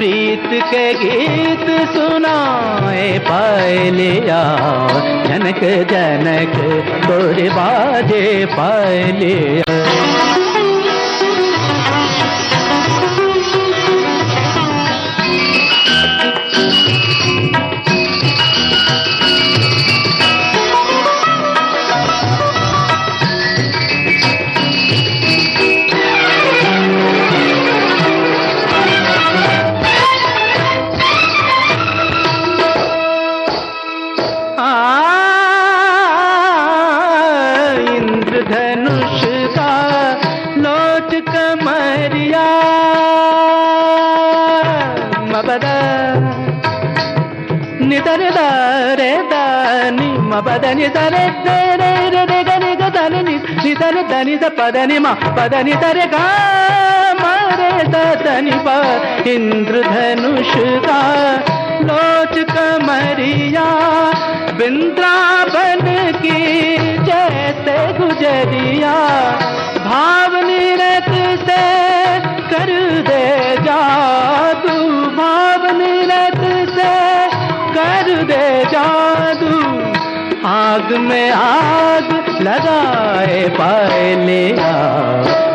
प्रीत के गीत सुनाए पायलिया, जनक जनक तोरे बाजे पायलिया। इंद्रधनुष का लोट कमरिया, मबदा निदर दारे दानी मबदनि दरे दरे रे गनि गदनि निदर दनि द पदनि मा पदनि दरे गा मारे दनि पा। इंद्रधनुष का लोट कमरिया, वृंदावन की जैसे गुजरिया, भावनी रत से कर दे जादू, भावनी रत से कर दे जादू। आग में आग लगाए पायलिया,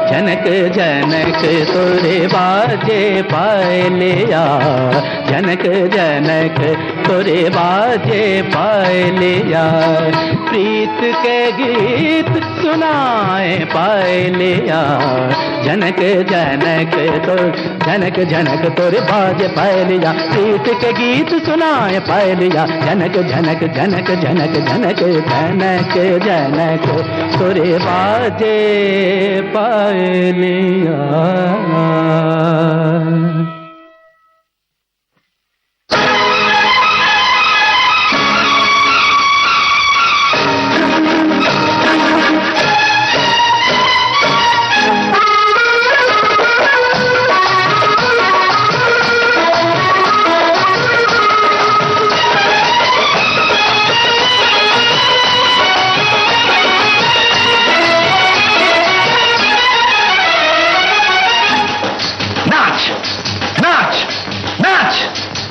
जनक जनक तोरे बाजे पायलिया, जनक जनक तोरे बाजे पायलिया। प्रीत के गीत सुनाए पायलिया, जनक जनक तो जनक जनक तोरे बाजे पायलिया। प्रीत के गीत सुनाए पायलिया, जनक जनक जनक जनक जनक जनक जनक तोरे बाजे पायलिया।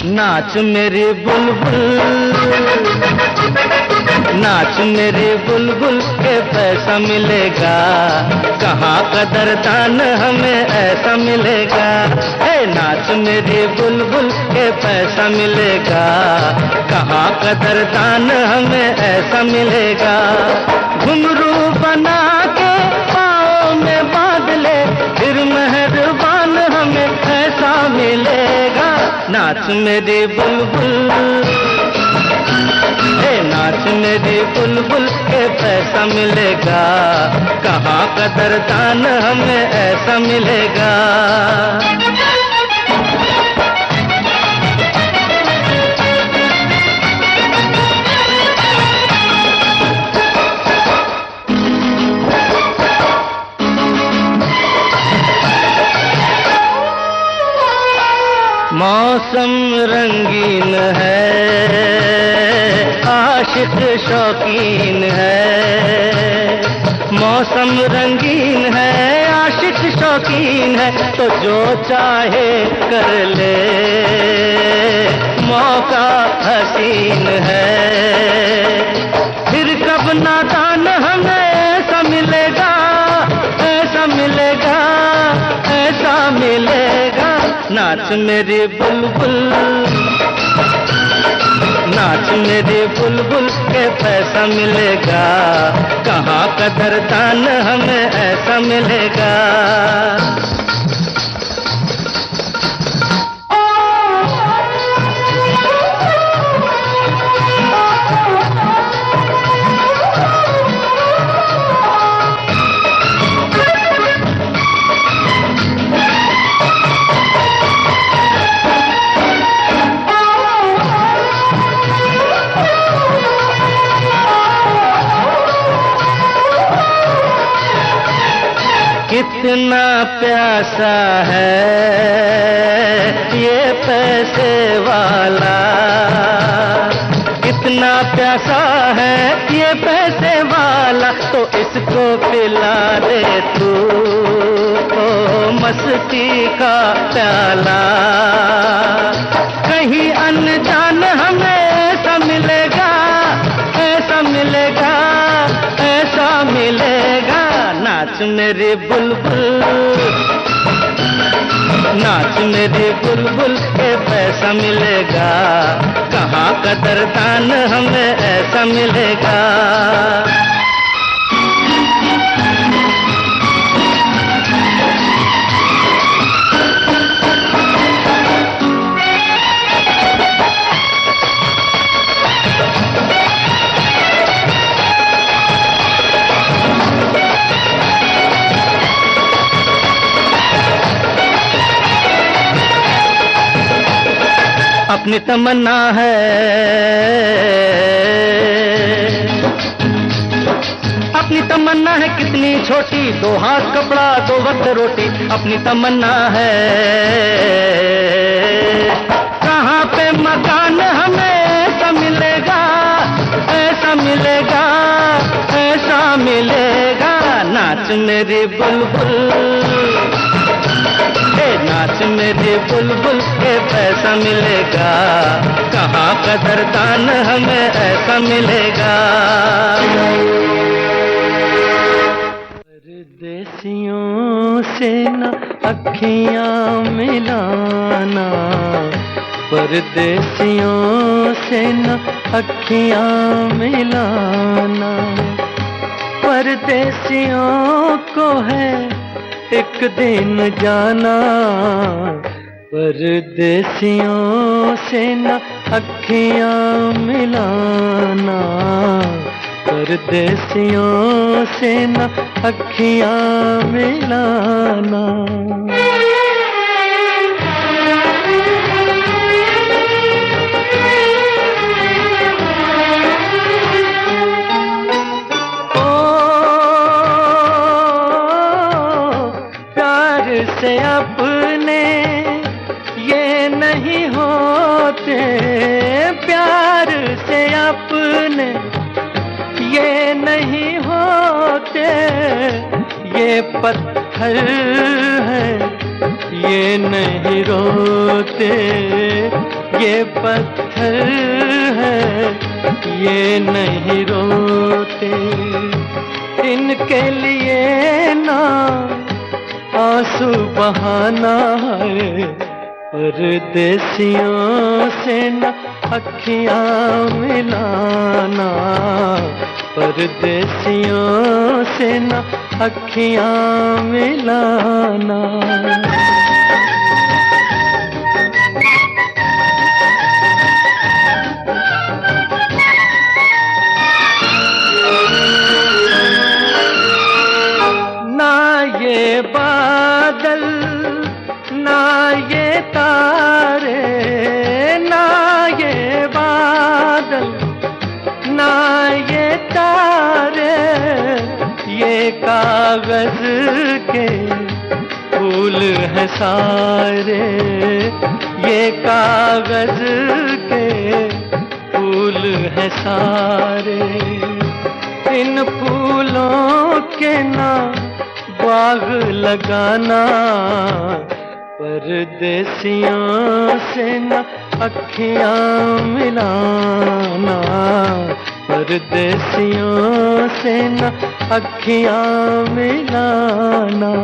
नाच मेरी बुलबुल, नाच मेरी बुलबुल के पैसा मिलेगा, कहाँ कदरदान हमें ऐसा मिलेगा। हे नाच मेरी बुलबुल के पैसा मिलेगा, कहाँ कदरदान हमें ऐसा मिलेगा। घुंघरू बना के पाँव में बांध ले, फिर मेहरबान हमें ऐसा मिलेगा। नाच मेरी बुलबुल, हे नाच मेरी बुलबुल के पैसा मिलेगा, कहाँ कदरदान हमें ऐसा मिलेगा। मौसम रंगीन है, आशिक शौकीन है। मौसम रंगीन है, आशिक शौकीन है, तो जो चाहे कर ले, मौका हसीन है। फिर कब नादान हमें ऐसा मिलेगा, ऐसा मिलेगा, ऐसा मिलेगा। नाच मेरी बुलबुल, नाच मेरी बुलबुल के पैसा मिलेगा, कहाँ कदरदान हमें ऐसा मिलेगा। कितना प्यासा है ये पैसे वाला, कितना प्यासा है ये पैसे वाला, तो इसको पिला दे तू, ओ मस्ती का प्याला, कहीं अनजान हमें ऐसा मिलेगा, ऐसा मिलेगा, ऐसा मिलेगा। नाच मेरी बुलबुल, नाच मेरी बुलबुल, ये पैसा मिलेगा, कहाँ कदरदान हमें ऐसा मिलेगा। अपनी तमन्ना है, अपनी तमन्ना है कितनी छोटी, 2 हाथ कपड़ा 2 वक्त रोटी। अपनी तमन्ना है, कहाँ पे मकान हमें ऐसा मिलेगा, ऐसा मिलेगा, ऐसा मिलेगा। नाच मेरी बुलबुल, नाच मेरी बुलबुल, ये पैसा मिलेगा, कहाँ कदरदान हमें ऐसा मिलेगा। परदेसियों से न अखियाँ मिलाना, परदेसियों से न अखियाँ मिलाना। परदेसियों को है एक दिन जाना, परदेसियों से न अखियाँ मिलाना, परदेसियों से न अखियाँ मिलाना। से अपने ये नहीं होते, प्यार से अपने ये नहीं होते। ये पत्थर है ये नहीं रोते, ये पत्थर है ये नहीं रोते। इनके लिए ना आंसू बहाना है, परदेसियों से न अखियाँ मिलाना, परदेसियों से न अखियाँ मिलाना। ये बादल ना ये तारे, ना ये बादल ना ये तारे, ये कागज के फूल हैं सारे, ये कागज के फूल हैं सारे। इन फूलों के ना बाग लगाना, परदेसियों से न अखियाँ मिलाना, परदेसियों से न अखियाँ मिलाना।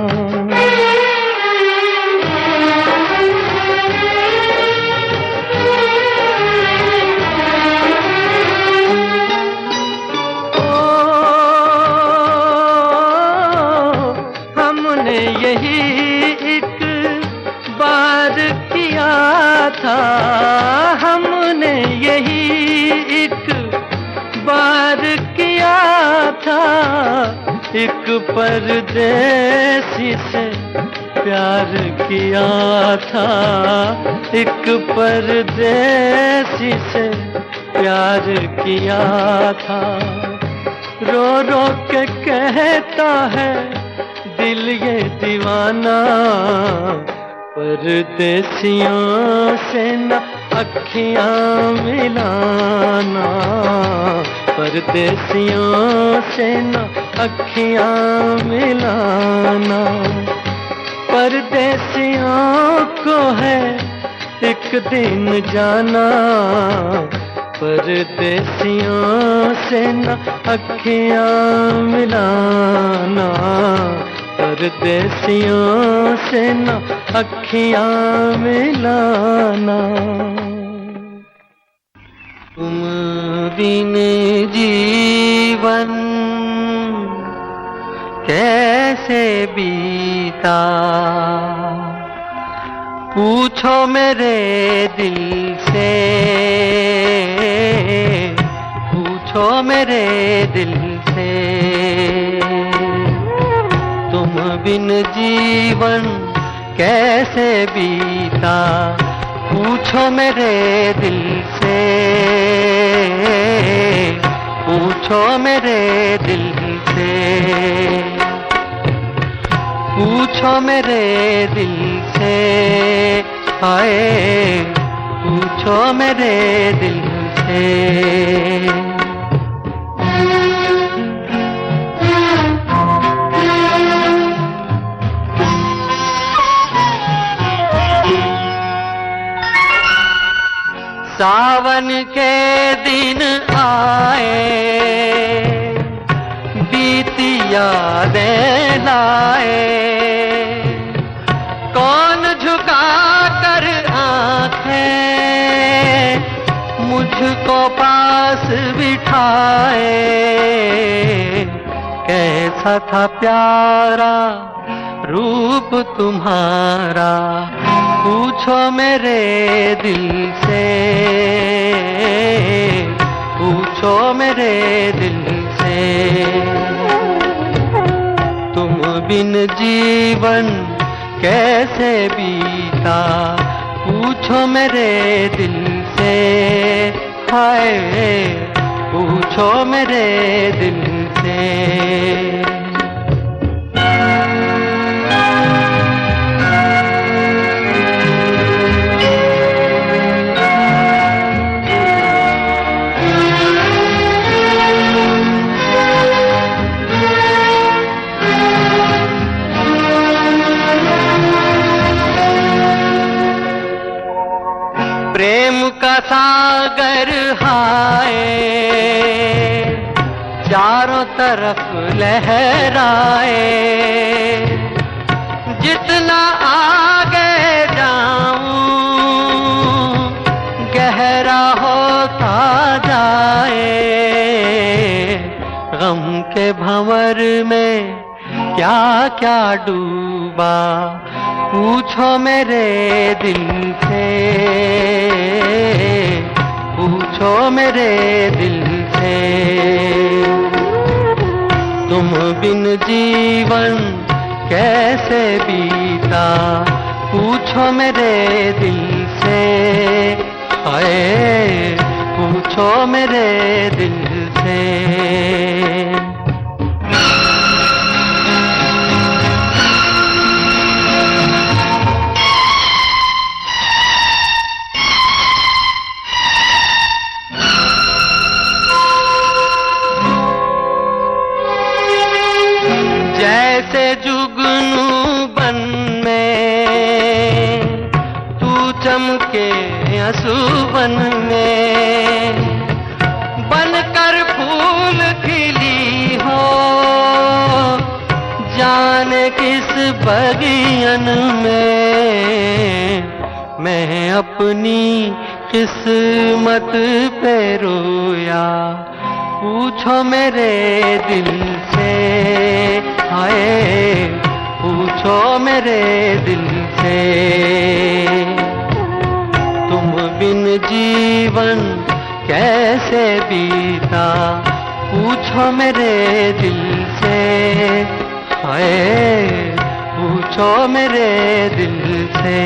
यही एक बार किया था, हमने यही एक बार किया था। एक परदेसी से प्यार किया था, एक परदेसी से प्यार किया था। रो रो के कहता है दिल ये दीवाना, परदेसियों से न अखियाँ मिलाना, परदेसियों से न अखियाँ मिलाना। परदेसियों को है एक दिन जाना, परदेसियों से न अखियां मिलाना, परदेसियों से न अखियां मिलाना। तुम बिन जीवन कैसे बीता, पूछो मेरे दिल से, पूछो मेरे दिल से। तुम बिन जीवन कैसे बीता, पूछो मेरे दिल से, पूछो मेरे दिल से, पूछो मेरे दिल से, हाय पूछो मेरे दिल से। सावन के दिन आए, बीती यादें लाए, कौन झुका कर आंखें मुझको पास बिठाए। कैसा था प्यारा रूप तुम्हारा, पूछो मेरे दिल से, पूछो मेरे दिल से। तुम बिन जीवन कैसे बीता, पूछो मेरे दिल से, हाय पूछो मेरे दिल से। प्रेम का सागर हाय चारों तरफ लहराए, जितना आगे जाऊं गहरा होता जाए। गम के भंवर में क्या क्या डूबा, पूछो मेरे दिल से, पूछो मेरे दिल से। तुम बिन जीवन कैसे बीता, पूछो मेरे दिल से, हाय पूछो मेरे दिल से। जैसे जुगनू बन में तू चमके असुवन में, बनकर फूल खिली हो जाने किस बगियन में। मैं अपनी किस्मत पे रोया, पूछो मेरे दिल से, हाय पूछो मेरे दिल से। तुम बिन जीवन कैसे बीता, पूछो मेरे दिल से, हाय पूछो मेरे दिल से।